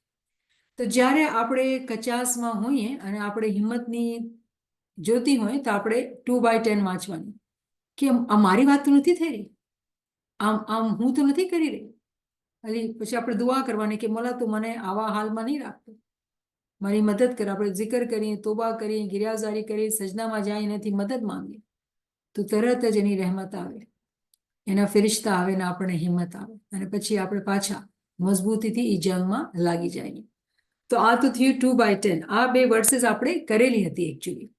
તો જ્યારે આપણે કચાસમાં હોઈએ અને આપણે હિંમતની જોતી હોય તો આપણે 2/10 વાંચવાની કે આ મારી વાત તો નથી થઈ રહી, આમ હું તો નથી કરી રહી. પછી આપણે દુઆ કરવાની કે મોલા તું મને આવા હાલમાં નહીં રાખતો, મારી મદદ કર. આપણે જિકર કરીએ, તોબા કરીએ, ગિરિયાઝારી કરીએ, સજનામાં જાય, એનાથી મદદ માંગીએ, તો તરત જ એની રહેમત આવે, એના ફિરિશ્તા આવે ને આપણને હિંમત આવે અને પછી આપણે પાછા મજબૂતીથી એ જંગમાં લાગી જઈએ. તો આ તો થયું 2/10. આ બે વર્सेस આપણે કરેલી હતી એકચ્યુઅલી.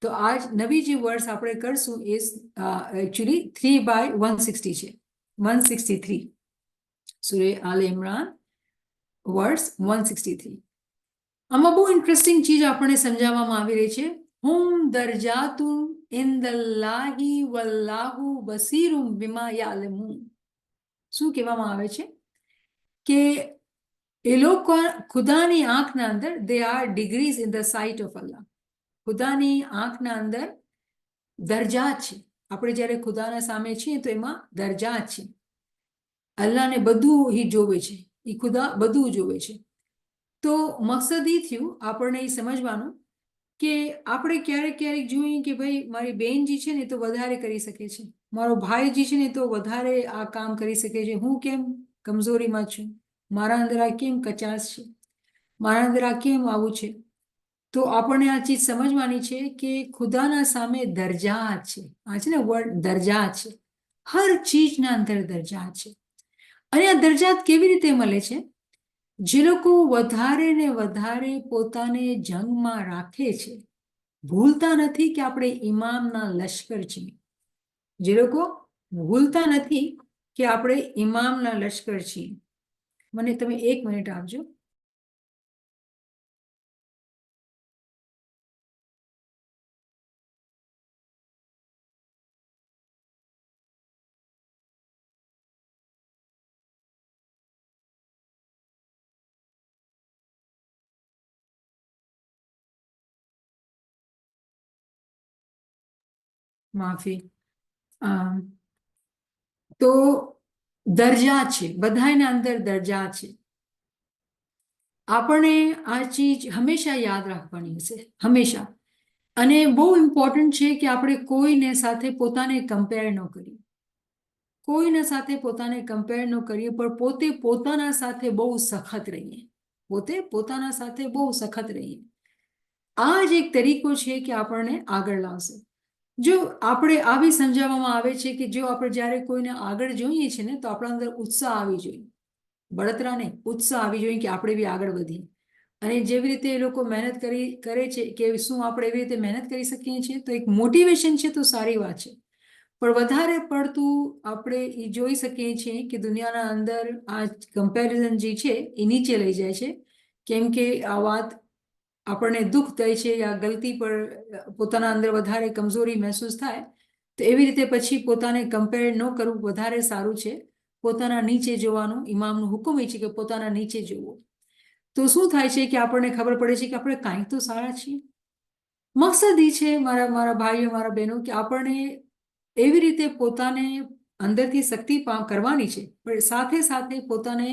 તો આજ નવી જે વર્સ આપણે કરશું એ એકચ્યુઅલી 3/160 છે, 163. સૂરે આલ ઇમરાન વર્સ 163. આમાં બહુ ઇન્ટરેસ્ટિંગ ચીજ આપણને સમજાવવામાં આવી રહી છે. હુમ દરજાતુન ઇન્દલ્લાહી વલ્લાહુ બસીરુમ બિમા યાલમૂન. શું કહેવામાં આવે છે કે એ લોકો ખુદાની આંખના અંદર they are degrees in the sight of Allah. ખુદાની આંખના અંદર દરજાત છે. આપણે જ્યારે ખુદાના સામે છીએ તો એમાં દરજાત છે. અલ્લાહને બધું એ જોવે છે, એ ખુદા બધું જોવે છે. તો મકસદ એ થયું આપણને એ સમજવાનું કે આપણે ક્યારેક ક્યારેક જોઈએ કે ભાઈ મારી બેન જે છે ને તો વધારે કરી શકે છે, મારો ભાઈ જે છે ને તો વધારે આ કામ કરી શકે છે, હું કેમ કમજોરીમાં છું, મારા અંદર આ કેમ કચાશ છે, મારા અંદર આ કેમ આવું છે. તો આપણને આ ચીજ સમજવાની છે કે ખુદાના સામે દરજાત છે. આ છે ને વર્ડ દરજાત છે. હર ચીજના અંદર દરજાત છે. અને આ દરજાત કેવી રીતે મળે છે? જે લોકો વધારે ને વધારે પોતાને જંગમાં રાખે છે, ભૂલતા નથી કે આપણે ઇમામના લશ્કર છીએ. જે લોકો ભૂલતા નથી કે આપણે ઇમામના લશ્કર છીએ. મને તમે 1 મિનિટ આપજો. માફી. તો દરજા છે, બધાના અંદર દરજા છે. આપણે આ ચીજ હંમેશા યાદ રાખવાની હશે, હંમેશા. અને બહુ ઇમ્પોર્ટન્ટ છે કે આપણે કોઈને સાથે પોતાને કમ્પેર ન કરીએ, કોઈના સાથે પોતાને કમ્પેર ન કરીએ, પણ પોતે પોતાના સાથે બહુ સખત રહીએ, પોતે પોતાના સાથે બહુ સખત રહીએ. આ જ એક તરીકો છે કે આપણને આગળ લાવશે. જો આપણે આવી સમજાવવામાં આવે છે કે જો આપણે જ્યારે કોઈને આગળ જોઈએ છીએ ને તો આપણા અંદર ઉત્સાહ આવી જોઈએ, બળતરા નહીં, ઉત્સાહ આવી જોઈએ કે આપણે બી આગળ વધીએ. અને જેવી રીતે એ લોકો મહેનત કરે છે કે શું આપણે એવી રીતે મહેનત કરી શકીએ છીએ, તો એક મોટિવેશન છે, તો સારી વાત છે. પણ વધારે પડતું આપણે એ જોઈ શકીએ છીએ કે દુનિયાના અંદર આ કમ્પેરિઝન જે છે એ નીચે લઈ જાય છે. કેમ કે આ વાત આપણને દુઃખ થાય છે, આ ગલતી પર પોતાના અંદર વધારે કમજોરી મહેસૂસ થાય, તો એવી રીતે પછી પોતાને કમ્પેર ન કરવું વધારે સારું છે. પોતાના નીચે જોવાનું ઇમામનું હુકમ એ છે કે પોતાના નીચે જોવું. તો શું થાય છે કે આપણને ખબર પડે છે કે આપણે કાંઈક તો સારા છીએ. મકસદ એ છે મારા ભાઈઓ, મારા બહેનો, કે આપણને એવી રીતે પોતાને અંદરથી શક્તિ કરવાની છે, પણ સાથે સાથે પોતાને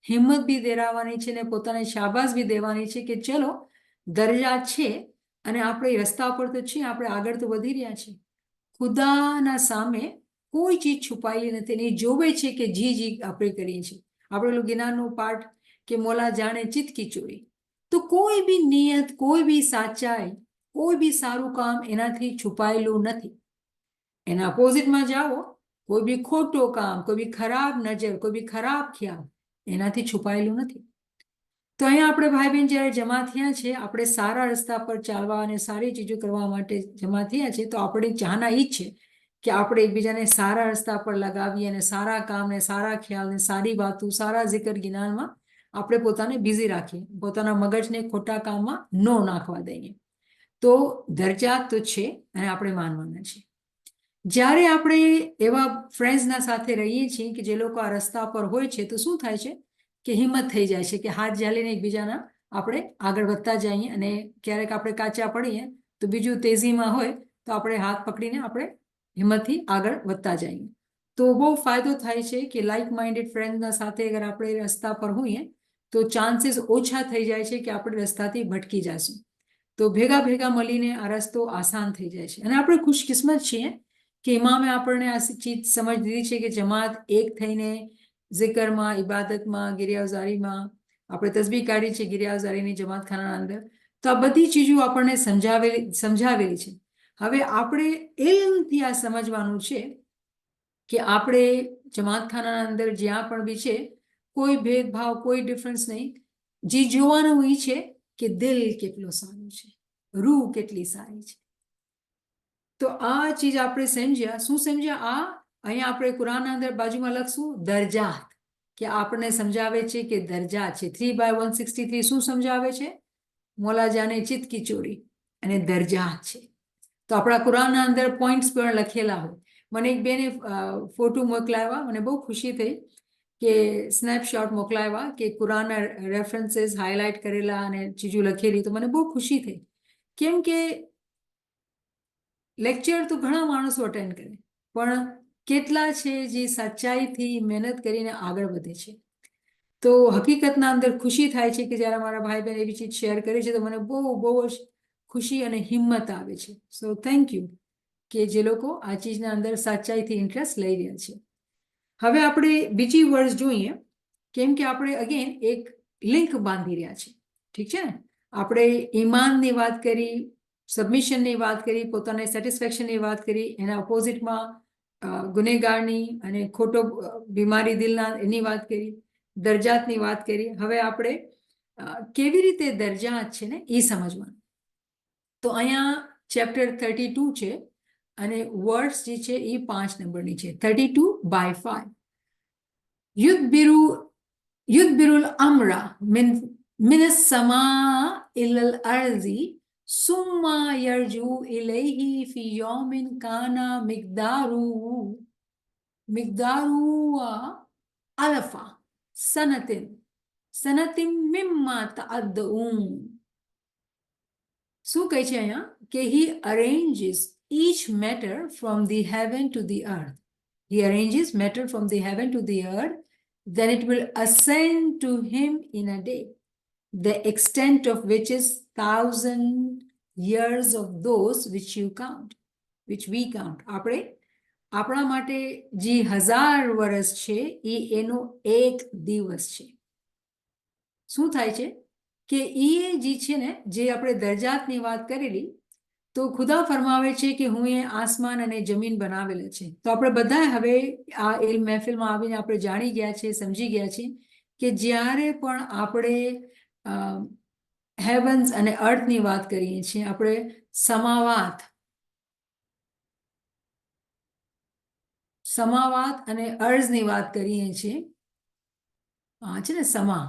હિંમત બી દેરાવાની છે ને પોતાને શાબાશ બી દેવાની છે કે ચલો દરજા છે અને આપણે રસ્તા પર તો છીએ, આપણે આગળ તો વધી રહ્યા છીએ. ખુદાના સામે કોઈ ચીજ છુપાયેલી નથી. ને જોવે છે કે જી આપણે કરીએ છીએ. આપણે ગિનારનો પાઠ કે મોલા જાણે ચિત્ત કી ચોરી. તો કોઈ બી નિયત, કોઈ બી સાચાઈ, કોઈ બી સારું કામ એનાથી છુપાયેલું નથી. એના ઓપોઝિટમાં જાઓ, કોઈ બી ખોટો કામ, કોઈ બી ખરાબ નજર, કોઈ બી ખરાબ ખ્યાલ એનાથી છુપાયેલું નથી. તો અહીંયા આપણે ભાઈ બહેન જ્યારે જમા થયા છે, આપણે સારા રસ્તા પર ચાલવા અને સારી ચીજો કરવા માટે જમા થયા છે, તો આપણી ચાહના એ જ છે કે આપણે એકબીજાને સારા રસ્તા પર લગાવીએ અને સારા કામ ને સારા ખ્યાલ ને સારી વાતો, સારા જિકર ગિનારમાં આપણે પોતાને બિઝી રાખીએ, પોતાના મગજને ખોટા કામમાં ન નાખવા દઈએ. તો દરજ્જાત તો છે અને આપણે માનવાના છે. જ્યારે આપણે એવા ફ્રેન્ડ્સના સાથે રહીએ છીએ કે જે લોકો આ રસ્તા પર હોય છે, તો શું થાય છે કે હિંમત થઈ જાય છે કે હાથ ઝાલીને એકબીજાના આપણે આગળ વધતા જઈએ. અને ક્યારેક આપણે કાચા પડીએ તો બીજું તેજીમાં હોય તો આપણે હાથ પકડીને આપણે હિંમતથી આગળ વધતા જઈએ. તો બહુ ફાયદો થાય છે કે લાઇક માઇન્ડેડ ફ્રેન્ડના સાથે અગર આપણે રસ્તા પર હોઈએ તો ચાન્સીસ ઓછા થઈ જાય છે કે આપણે રસ્તાથી ભટકી જશું. તો ભેગા ભેગા મળીને આ રસ્તો આસાન થઈ જાય છે. અને આપણે ખુશકિસ્મત છીએ કે ઇમામે આપણને આ ચીજ સમજ દીધી છે કે જમાત એક થઈને ઝિકરમાં, ઇબાદતમાં, ગિરિયાવઝારીમાં આપણે તસબીહ કાઢી છે ગિરિયાવઝારીની જમાતખાનાના અંદર. તો આ બધી ચીજો આપણને સમજાવેલી છે. હવે આપણે ઇલ્મથી આ સમજવાનું છે કે આપણે જમાતખાનાના અંદર જ્યાં પણ બી છે કોઈ ભેદભાવ, કોઈ ડિફરન્સ નહીં. જે જોવાનું એ છે કે દિલ કેટલો સારું છે, રૂહ કેટલી સારી છે. તો આ ચીજ આપણે સમજ્યા. શું સમજ્યા? આ અહીંયા આપણે કુરાનના અંદર બાજુમાં લખશું દરજાત, કે આપણને સમજાવે છે કે દરજાત છે. 3/163 શું સમજાવે છે? મોલા જાને ચિત્ત કી ચોરી અને દરજાત છે. તો આપણા કુરાનના અંદર પોઈન્ટ્સ પણ લખેલા હોય. મને એક બેને ફોટો મોકલાવ્યા, મને બહુ ખુશી થઈ કે સ્નેપશોટ મોકલાવ્યા કે કુરાનના રેફરન્સીસ હાઇલાઇટ કરેલા અને ચીજો લખેલી. તો મને બહુ ખુશી થઈ, કેમ કે લેક્ચર તો ઘણા માણસો અટેન્ડ કરે, પણ કેટલા છે જે સચ્ચાઈથી મહેનત કરીને આગળ વધે છે. તો હકીકતના અંદર ખુશી થાય છે કે જ્યારે મારા ભાઈ બહેન એવી ચીજ શેર કરે છે તો મને બહુ જ ખુશી અને હિંમત આવે છે. સો થેન્ક યુ કે જે લોકો આ ચીજના અંદર સચ્ચાઈથી ઇન્ટરેસ્ટ લઈ રહ્યા છે. હવે આપણે બીજી વર્સ જોઈએ, કેમ કે આપણે અગેન એક લિંક બાંધી રહ્યા છે. ઠીક છે ને? આપણે ઈમાનની વાત કરી, સબમિશનની વાત કરી, પોતાને સેટિસ્ફેક્શનની વાત કરી, એના ઓપોઝિટમાં ગુનેગારની અને ખોટો બીમારી દિલના એની વાત કરી, દરજાતની વાત કરી. હવે આપણે કેવી રીતે દરજાત છે ને એ સમજવાનું. તો અહીંયા ચેપ્ટર 32 છે અને વર્ડ્સ જે છે એ 5 નંબરની છે. 32/5 યુદબિરુલ અમરા મિનસ સમા ઇલલ અર્ઝી સુમ્મા યરજુ ઇલૈહી ફી યૌમિન કાના મિqdaruhu અલફા સનતિન મિમ્મા તઅદ્દઉન. શું કહે છે અહીંયા? કે he arranges each matter from the heaven to the earth. He arranges matter from the heaven to the earth, then it will ascend to him in a day, the extent of which is 1,000 years of those which we count. આપણે આપણા માટે જે 1000 વર્ષ છે એ એનો એક દિવસ છે. શું થાય છે કે એ જે છે ને, જે આપણે દરજાતની વાત કરેલી, તો ખુદા ફરમાવે છે કે હું એ આસમાન અને જમીન બનાવેલા છે. તો આપણે બધા હવે આ ઇલ્મ મહેફિલમાં આવીને આપણે જાણી ગયા છે, સમજી ગયા છીએ કે જ્યારે પણ આપણે હેવન્સ અને અર્થની વાત કરીએ છીએ, આપણે સમાવાત અને અર્ઝની વાત કરીએ છીએ, છે ને, સમા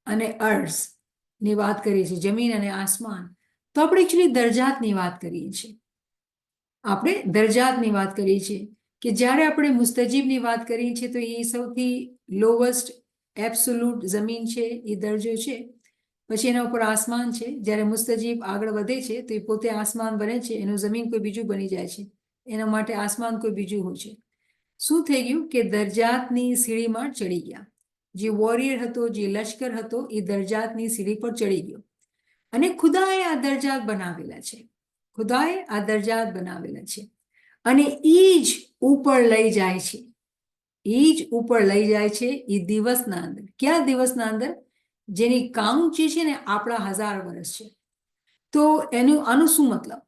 અને અર્ઝ ની વાત કરીએ છીએ, જમીન અને આસમાન. તો આપણે એકચ્યુઅલી દરજાતની વાત કરીએ છીએ. કે જ્યારે આપણે મુસ્તજીબની વાત કરીએ છીએ તો એ સૌથી લોવસ્ટ એબ્સોલ્યુટ જમીન છે, એ દરજ્જો છે. પછી એના ઉપર આસમાન છે. જ્યારે મુસ્તજીબ આગળ વધે છે તો એ પોતે આસમાન બને છે, એનું જમીન કોઈ બીજું બની જાય છે, એના માટે આસમાન કોઈ બીજું હોય છે. શું થઈ ગયું કે દરજાતની સીડીમાં ચડી ગયા. જે વોરિયર હતો, જે લશ્કર હતો, એ દરજાતની સીડી પર ચડી ગયો અને ખુદાએ આ દરજાત બનાવેલા છે. ખુદાએ આ દરજાત બનાવેલા છે અને ઈ જ ઉપર લઈ જાય છે. ઈ જ ઉપર લઈ જાય છે એ દિવસના અંદર. ક્યાં દિવસના અંદર? જેની કાઉન્ટ જે છે ને આપણા 1000 વર્ષ છે. તો આનું શું મતલબ?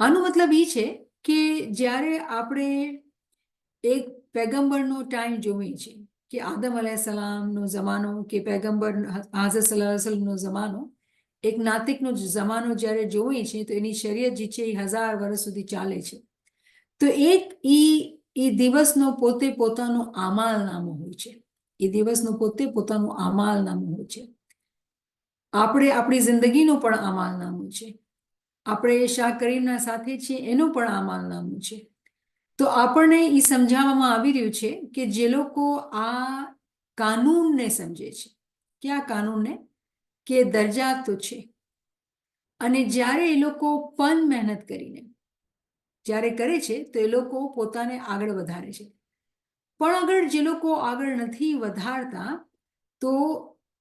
આનું મતલબ એ છે કે જ્યારે આપણે એક પેગમ્બરનો ટાઈમ જોઈએ છે કે આદમ અલૈહિસ્સલામનો જમાનો કે પેગમ્બર હાઝર સલ્લલ્લાહુ અલૈહિ વસલ્લમનો જમાનો, એક નાતિકનો જમાનો જ્યારે જોઈએ છે તો એની શરીયત જે છે એ 1000 વર્ષ સુધી ચાલે છે. તો એક એ દિવસનો પોતે પોતાનો આમાલનામો હોય છે. એ દિવસનો પોતે પોતાનું આમાલનામું હોય છે. આપણે આપણી જિંદગીનો પણ આમાલનામું છે. આપણે શાહ કરીમના સાથે છીએ એનું પણ આમાલનામું છે. તો આપણને એ સમજાવવામાં આવી રહ્યું છે કે જે લોકો આ કાનૂનને સમજે છે, કે આ કાનૂનને કે દરજાત તો છે, અને જ્યારે એ લોકો પણ મહેનત કરીને જ્યારે કરે છે તો એ લોકો પોતાને આગળ વધારે છે. પણ અગર જે લોકો આગળ નથી વધારતા તો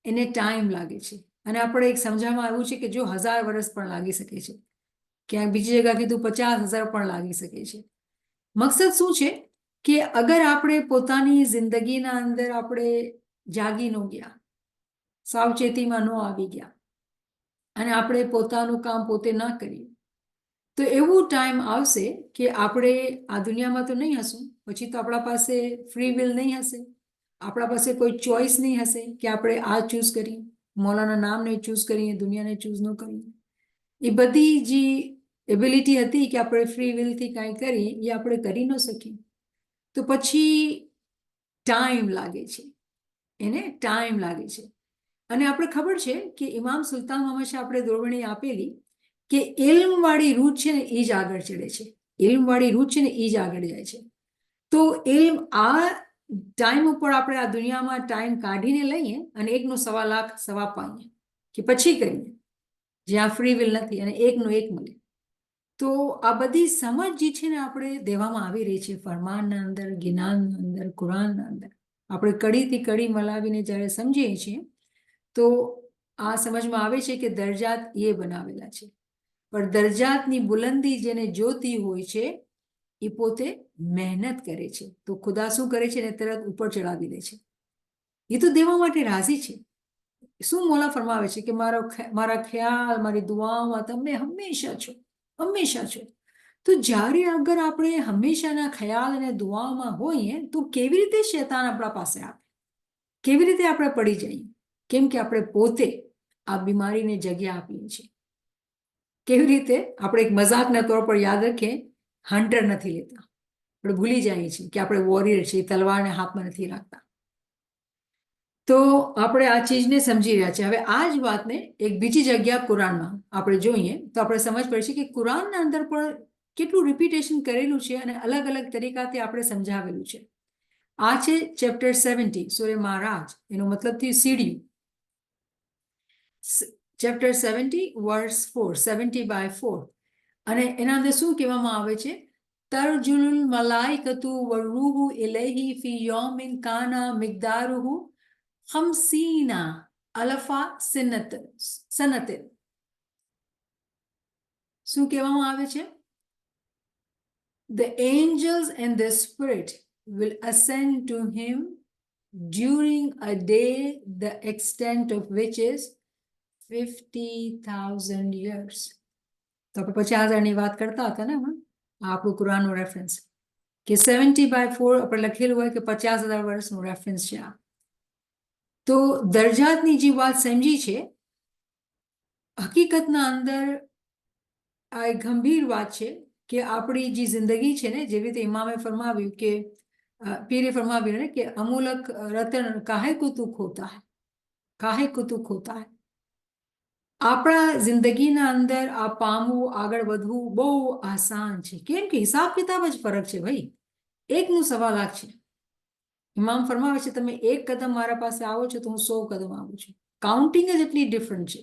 એને ટાઈમ લાગે છે. અને આપણે એક સમજાવવામાં આવ્યું છે કે જો 1000 વર્ષ પણ લાગી શકે છે, ક્યાંક બીજી જગ્યા કીધું 50,000 પણ લાગી શકે છે. મકસદ શું છે કે અગર આપણે પોતાની જિંદગીના અંદર આપણે જાગી ન ગયા, સાવચેતીમાં ન આવી ગયા અને આપણે પોતાનું કામ પોતે ન કરીએ તો એવું ટાઈમ આવશે કે આપણે આ દુનિયામાં તો નહીં હશું, પછી તો આપણા પાસે ફ્રી વિલ નહીં હશે, આપણા પાસે કોઈ ચોઈસ નહીં હશે કે આપણે આ ચૂઝ કરીએ, મૌલાના નામને ચૂઝ કરીએ, દુનિયાને ચૂઝ ન કરીએ. એ બધી જે એબિલિટી હતી કે આપણે ફ્રી વિલથી કાંઈ કરીએ એ આપણે કરી ન શકીએ. તો પછી ટાઈમ લાગે છે, એને ટાઈમ લાગે છે. અને આપણે ખબર છે કે ઇમામ સુલતાન મહમદ શાહ આપણે દોરવણી આપેલી કે ઇલ્મવાળી રૂટ છે ને એ જ આગળ ચડે છે. ઇલ્મવાળી રૂટ છે ને એ જ આગળ જાય છે. તો ઇલ્મ આ ટાઈમ ઉપર આપણે આ દુનિયામાં ટાઈમ કાઢીને લઈએ અને 1નો 1.25 લાખ સવા પાઈએ કે પછી કરીએ જ્યાં ફ્રી વિલ નથી અને 1નો 1 મળે. તો આ બધી સમજ જે છે ને આપણે દેવામાં આવી રહી છે ફરમાનના અંદર, જ્ઞાનના અંદર, કુરાનના અંદર. આપણે કડીથી કડી મલાવીને જ્યારે સમજીએ છીએ તો આ સમજમાં આવે છે કે દરજાત એ બનાવેલા છે. પણ દરજાતની બુલંદી જેને જોતી હોય છે એ પોતે મહેનત કરે છે. તો ખુદા શું કરે છે ને તરત ઉપર ચડાવી દે છે. એ તો દેવા માટે રાજી છે. શું મોલા ફરમાવે છે કે મારા ખ્યાલ, મારી દુઆઓમાં તમે હંમેશા છો, હંમેશા છો. તો જ્યારે અગર આપણે હંમેશાના ખ્યાલ અને દુઆઓમાં હોઈએ તો કેવી રીતે શૈતાન આપણા પાસે આવે? કેવી રીતે આપણે પડી જઈએ? કેમ કે આપણે પોતે આ બીમારીને જગ્યા આપીએ છીએ. કેવી રીતે? આપણે એક મજાકના તौर પર યાદ રાખીએ, હન્ટર નથી લેતા. આપણે ભૂલી જઈએ છીએ કે આપણે વોરિયર છીએ, તલવારને હાથમાં નથી રાખતા. તો આપણે આ ચીજને સમજી રહ્યા છીએ. હવે આ જ વાતને એક બીજી જગ્યા કુરાનમાં આપણે જોઈએ તો આપણે સમજ પડશે કે કુરાનના અંદર પણ કેટલું રિપીટેશન કરેલું છે અને અલગ અલગ તરીકાથી આપણે સમજાવેલું છે. આ છે ચેપ્ટર 70 સૂરે મારાજ, એનો મતલબ થયું સીડીયું. ચેપ્ટર 70 વર્સ 4, 70/4. અને એના અંદર શું કહેવામાં આવે છે? તરજુલ મલાઇકતુ વરૂહુ ઇલૈહી ફી યૌમિન કાના મિકદારુહુ 50 અલફા સનતિન. શું કહેવામાં આવે છે? The angels and the spirit will ascend to him during a day the extent of which is 50,000 years. તો આપણે 50,000ની વાત કરતા હતા ને હમણાં, આપણું કુરાનનું રેફરન્સ કે 70/4 આપણે લખેલું હોય કે 50,000 વર્ષનું રેફરન્સ છે આ. તો દરજાતની જે વાત સમજી છે, હકીકતના અંદર આ એક ગંભીર વાત છે કે આપણી જે જિંદગી છે ને, જેવી રીતે ઇમામે ફરમાવ્યું કે પીરે ફરમાવ્યું ને કે અમૂલક રતન કાહે કો તું ખોતા હૈ, કાહે કો તું ખોતા હૈ. આપણા જિંદગીના અંદર આ પામવું, આગળ વધવું બહુ આસાન છે. કેમ કે હિસાબ કિતાબ જ ફરક છે ભાઈ. 1નું 1.25 લાખ છે. ઇમામ ફરમાવે છે તમે 1 કદમ મારા પાસે આવો છો તો હું 100 કદમ આવું છું. કાઉન્ટિંગ જ એટલી ડિફરન્ટ છે.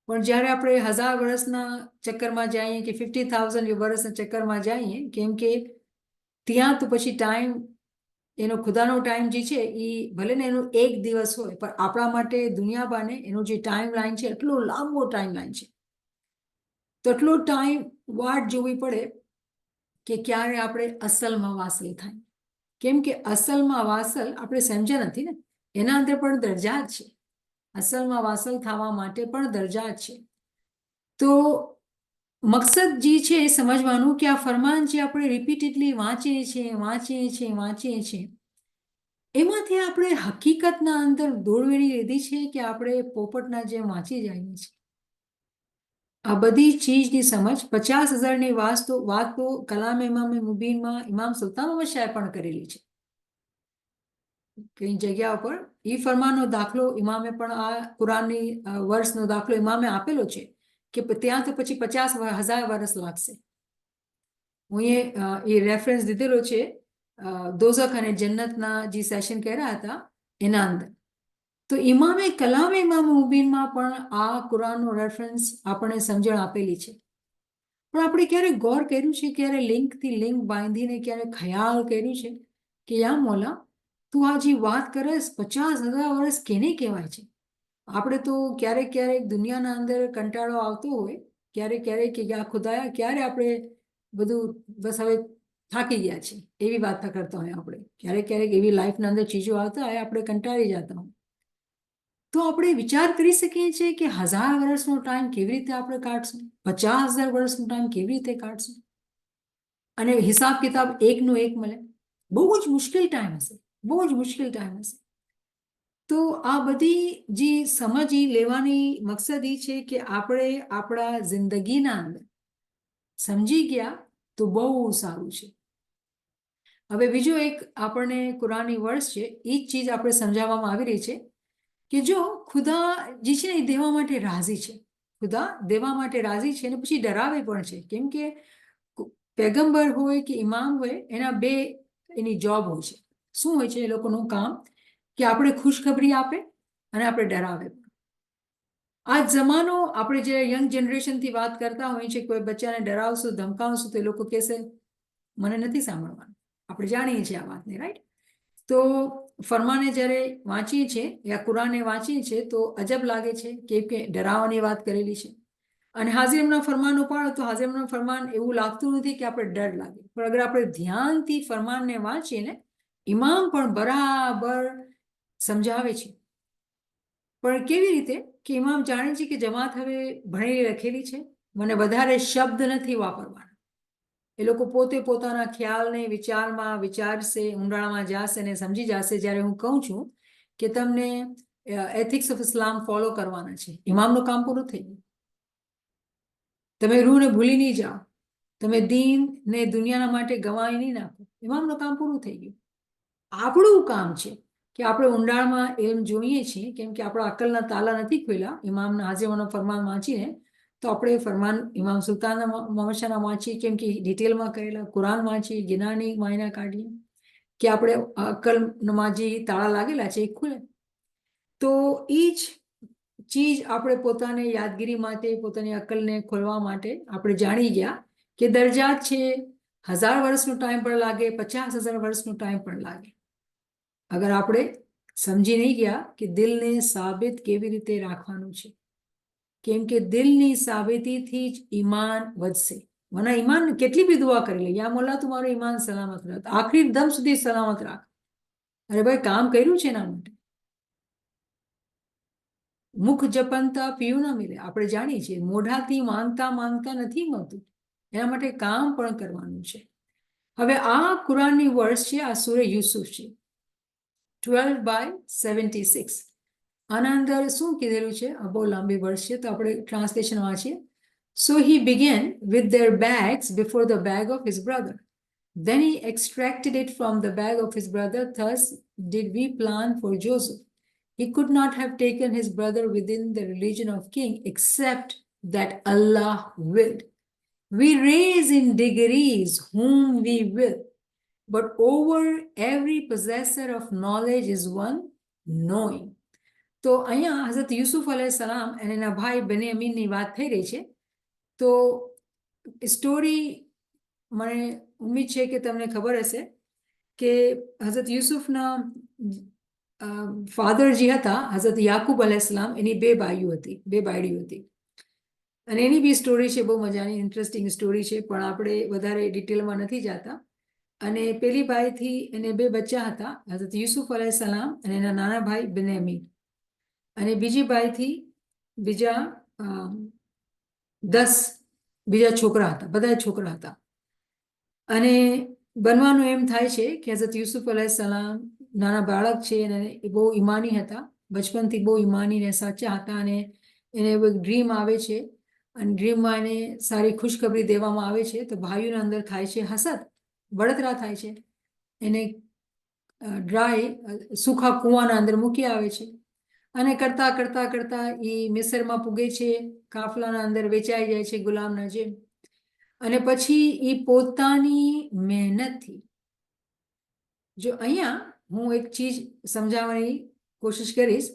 પણ જ્યારે આપણે 1000 વર્ષના ચક્કરમાં જઈએ કે 50,000 વર્ષના ચક્કરમાં જઈએ, કેમ કે ત્યાં તો પછી ટાઈમ એનો ખુદાનો ટાઈમ જે છે એ ભલે ને એનો 1 દિવસ હોય, પણ આપણા માટે દુનિયાબાને એનો જે ટાઈમ લાઈન છે એટલો લાંબો ટાઈમ લાઈન છે. તો એટલો ટાઈમ વાટ જોવી પડે કે ક્યારે આપણે અસલમાં વાસલ થાય. કેમ કે અસલમાં વાસલ આપણે સમજ્યા નથી ને, એના અંદર પણ દરજા જ છે. અસલમાં વાસલ થવા માટે પણ દરજા જ છે. તો મકસદ જે છે એ સમજવાનું કે આ ફરમાન જે આપણે રિપીટેડલી વાંચીએ છીએ, એમાંથી આપણે હકીકતના અંદર દોરવેડી લીધી છે કે આપણે પોપટના જેમ વાંચી જઈએ છીએ. આ બધી ચીજની સમજ 50,000ની વાત તો કલામ ઇમામે મુબીનમાં ઇમામ સુલ્તાન અહમદ શાહે પણ કરેલી છે. કઈ જગ્યા ઉપર એ ફરમાનનો દાખલો ઇમામે પણ આ કુરાનની વર્ષનો દાખલો ઇમામે આપેલો છે કે ત્યાં તો પછી 50,000 વર્ષ લાગશે. હું એ રેફરન્સ દીધેલો છે દોઝખ અને જન્નતના જે સેશન કર્યા હતા એના અંદર. તો ઇમામે કલામે ઇમામ મુબીનમાં પણ આ કુરાનનો રેફરન્સ આપણને સમજણ આપેલી છે. પણ આપણે ક્યારે ગૌર કર્યું છે, ક્યારે લિંકથી લિંક બાંધીને ક્યારે ખ્યાલ કર્યું છે કે યા મોલા તું આ જે વાત કરે 50,000 વર્ષ કેને કહેવાય છે? આપણે તો ક્યારેક ક્યારેક દુનિયાના અંદર કંટાળો આવતો હોય, ક્યારેક કે આ ખુદાયા ક્યારે આપણે બધું બસ હવે થાકી ગયા છે એવી વાત કરતા હોય. આપણે ક્યારેક એવી લાઈફના અંદર ચીજો આવતા હોય આપણે કંટાળી જતા હોય. તો આપણે વિચાર કરી શકીએ છીએ કે 1000 વર્ષનો ટાઈમ કેવી રીતે આપણે કાઢશું, 50,000 વર્ષનો ટાઈમ કેવી રીતે કાઢશું, અને હિસાબ કિતાબ એકનો એક મળે. બહુ જ મુશ્કેલ ટાઈમ હશે, બહુ જ મુશ્કેલ ટાઈમ હશે. તો આ બધી જે સમજી લેવાની મકસદ એ છે કે આપણે આપણા જિંદગીના અંદર સમજી ગયા તો બહુ સારું છે. હવે બીજો એક આપણને કુરાની વર્સ છે, એ જ ચીજ આપણે સમજાવવામાં આવી રહી છે કે જો ખુદા જે છે ને એ દેવા માટે રાજી છે, ખુદા દેવા માટે રાજી છે અને પછી ડરાવે પણ છે. કેમ કે પેગમ્બર હોય કે ઇમામ હોય એના બે એની જોબ હોય છે. શું હોય છે એ લોકોનું કામ? કે આપણે ખુશખબરી આપે અને આપણે ડરાવે. આ જમાનો આપણે જે યંગ જનરેશનથી વાત કરતા હોઈએ છીએ, કોઈ બચ્ચાને ડરાવશું ધમકાવશું તો એ લોકો કહેશે મને નથી સાંભળવાનું. આપણે જાણીએ છીએ આ વાતને, રાઈટ? તો ફરમાને જ્યારે વાંચીએ છીએ યા કુરાનને વાંચીએ છીએ તો અજબ લાગે છે કે ડરાવવાની વાત કરેલી છે. અને હાઝિમના ફરમાન ઉપાડો તો હાઝિમના ફરમાન એવું લાગતું નથી કે આપણે ડર લાગે, પણ અગર આપણે ધ્યાનથી ફરમાનને વાંચીએ ને, ઇમામ પણ બરાબર સમજાવે છે. પણ કેવી રીતે કે ઇમામ જાણે છે કે જમાત હવે ભણેલી લખેલી છે, મને વધારે શબ્દ નથી વાપરવાના. એ લોકો પોતે પોતાના ખ્યાલને વિચારમાં વિચારશે, ઊંડાણમાં જશે અને સમજી જશે. જ્યારે હું કહું છું કે તમને એથિક્સ ઓફ ઇસ્લામ ફોલો કરવાના છે, ઇમામનું કામ પૂરું થઈ ગયું. તમે રૂહને ભૂલી નહીં જાઓ, તમે દીન ને દુનિયાના માટે ગવાઈ નહીં નાખો, ઇમામનું કામ પૂરું થઈ ગયું. આપણું કામ છે કે આપણે ઊંડાણમાં એમ જોઈએ છીએ, કેમ કે આપણા અકલના તાલા નથી ખોલ્યા ઇમામના હાઝિમનો ફરમાન વાંચીને. તો આપણે ફરમાન ઇમામ સુલ્તાનના મોહમ્મદશાહના વાંચીએ, કેમ કે ડિટેલમાં કરેલા કુરાન વાંચીએ, ગિનાની માયના કાઢીએ કે આપણે અકલમાં જે તાળા લાગેલા છે એ ખુલે. તો એ જ ચીજ આપણે પોતાને યાદગીરી માટે, પોતાની અકલને ખોલવા માટે આપણે જાણી ગયા કે દરજાત છે. 1000 વર્ષનો ટાઈમ પણ લાગે, 50,000 વર્ષનો ટાઈમ પણ લાગે. અગર આપણે સમજી નહીં ગયા કે દિલને સાબિત કેવી રીતે રાખવાનું છે. કેમ કે દિલની સાબિતીથી જ ઈમાન વધશે. મને ઈમાન કેટલી બી દુઆ કરી લે, યા મોલા તમારું ઈમાન સલામત રાખ, આખરી દમ સુધી સલામત રાખ. અરે ભાઈ કામ કર્યું છે એના માટે. મુખ જપનતા પીયું ના મિલે, આપણે જાણીએ છીએ મોઢાથી માંગતા નથી મળતું, એના માટે કામ પણ કરવાનું છે. હવે આ કુરાનની વર્સ છે, આ સૂરે યુસુફ છે 12/76. આના અંદર શું કીધેલું છે? આ બહુ લાંબી વર્સ છે તો આપણે ટ્રાન્સલેશન વાંચીએ. So he began with their bags before the bag of his brother. Then he extracted it from the bag of his brother. Thus did we plan for Joseph. He could not have taken his brother within the religion of king except that Allah willed. We raise in degrees whom we will, but over every possessor of knowledge is one knowing. તો અહીંયા હઝરત યુસુફ અલૈહિસ્સલામ અને એના ભાઈ બેન્યામીનની વાત થઈ રહી છે. તો સ્ટોરી મને ઉમ્મીદ છે કે તમને ખબર હશે કે હઝરત યુસુફના ફાધર જે હતા હઝરત યાકુબ અલૈહિસ્સલામ, એની બે બાયડીઓ હતી. અને એની બી સ્ટોરી છે, બહુ મજાની ઇન્ટરેસ્ટિંગ સ્ટોરી છે, પણ આપણે વધારે ડિટેલમાં નથી જતા. અને પેલી બાઈથી એને બે બચ્ચા હતા, હઝરત યુસુફ અલૈહિસ્સલામ અને એના નાના ભાઈ બિન્યામીન. અને બીજી બાઈથી બીજા 10 બીજા છોકરા હતા, બધા છોકરા હતા. અને બનવાનું એમ થાય છે કે હઝરત યુસુફ અલૈહિસ્સલામ નાના બાળક છે અને એ બહુ ઈમાની હતા, બચપનથી બહુ ઈમાની ને સાચા હતા. અને એને એક ડ્રીમ આવે છે, અને ડ્રીમમાં એને સારી ખુશખબરી દેવામાં આવે છે. તો ભાઈઓના અંદર થાય છે હસદ, બળતરા થાય છે. એને સૂખા કૂવાના અંદર મૂકી આવે છે. અને કરતા કરતા કરતા એ મિસરમાં પૂગે છે, કાફલાના અંદર વેચાઈ જાય છે ગુલામના જેમ. અને પછી એ પોતાની મહેનતથી, જો અહીંયા હું એક ચીજ સમજાવવાની કોશિશ કરીશ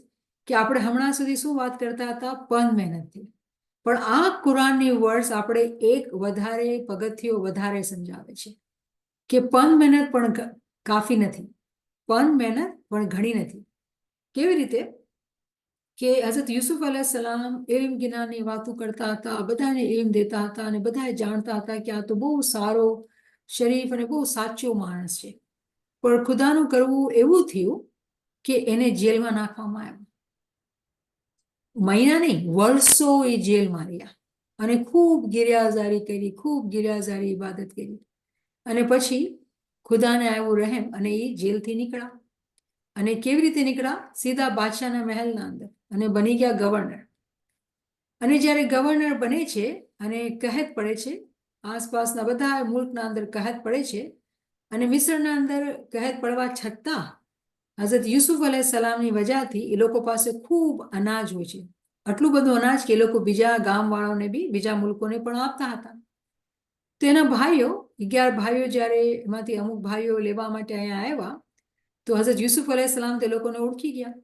કે આપણે હમણાં સુધી શું વાત કરતા હતા, પણ મહેનતથી. પણ આ કુરાનની વર્ડ્સ આપણે એક વધારે પગથિયો વધારે સમજાવે છે કે પણ મહેનત પણ કાફી નથી, પણ મહેનત પણ ઘણી નથી. કેવી રીતે કે હઝરત યુસુફ અલૈહિસ્સલામ ઇલ્મ જ્ઞાનની વાતો કરતા હતા, બધાને ઇલ્મ દેતા હતા, અને બધા જાણતા હતા કે આ તો બહુ સારો, શરીફ અને બહુ સાચો માણસ છે. પણ ખુદાનું કરવું એવું થયું કે એને જેલમાં નાખવામાં આવ્યો. મહિના નહીં, વર્ષો એ જેલમાં રહ્યા, અને ખૂબ ગિરિયાઝારી કરી, ખૂબ ગિરિયાઝારી ઇબાદત કરી. અને પછી ખુદાને આવ્યું રહેમ અને એ જેલથી નીકળ્યા. અને કેવી રીતે નીકળ્યા? સીધા બાદશાહના મહેલના અંદર, અને બની ગયા ગવર્નર. અને જ્યારે ગવર્નર બને છે અને કહેત પડે છે, આસપાસના બધા મુલ્કના અંદર કહેત પડે છે, અને મિસ્રના અંદર કહેત પડવા છતાં હઝરત યુસુફ અલૈહિસ્સલામની વજહથી એ લોકો પાસે ખૂબ અનાજ હોય છે. આટલું બધું અનાજ કે એ લોકો બીજા ગામવાળાઓને બી, બીજા મુલ્કોને પણ આપતા હતા. તો એના ભાઈઓ, 11 ભાઈઓ જ્યારે એમાંથી અમુક ભાઈઓ લેવા માટે અહીંયા આવ્યા, તો હઝરત યુસુફ અલૈહિસ્સલામ તે લોકોને ઓળખી ગયા,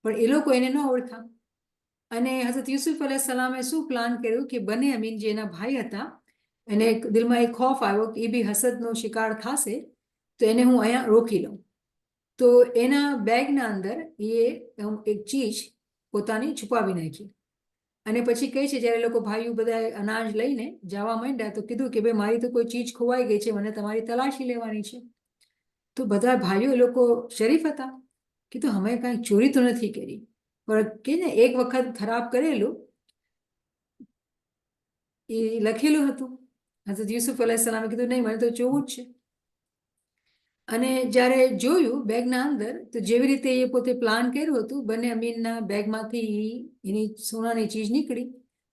પણ એ લોકો એને ન ઓળખા. અને હઝરત યુસુફ અલૈહિસ્સલામે શું પ્લાન કર્યું કે બન્યામીન જે એના ભાઈ હતા, એને દિલમાં એક ખોફ આવ્યો કે એ બી હસદનો શિકાર થશે, તો એને હું અહીંયા રોકી લઉં. તો એના બેગના અંદર એ એક ચીજ પોતાની છુપાવી નાખી. અને પછી કહે છે, જ્યારે લોકો ભાઈઓ બધા અનાજ લઈને જવા માંડ્યા, તો કીધું કે ભાઈ મારી તો કોઈ ચીજ ખોવાઈ ગઈ છે, મને તમારી તલાશી લેવાની છે. તો બધા ભાઈઓ એ લોકો શરીફ હતા, કીધું અમે કાંઈ ચોરી તો નથી કરી, પણ કે ને એક વખત ખરાબ કરેલું એ લખેલું હતું. હઝરત યુસુફ અલૈહિસ્સલામે કીધું નહીં, મને તો જોવું જ છે. અને જ્યારે જોયું બેગના અંદર, તો જેવી રીતે એ પોતે પ્લાન કર્યું હતું, બન્યામીનના બેગમાંથી એની સોનાની ચીજ નીકળી.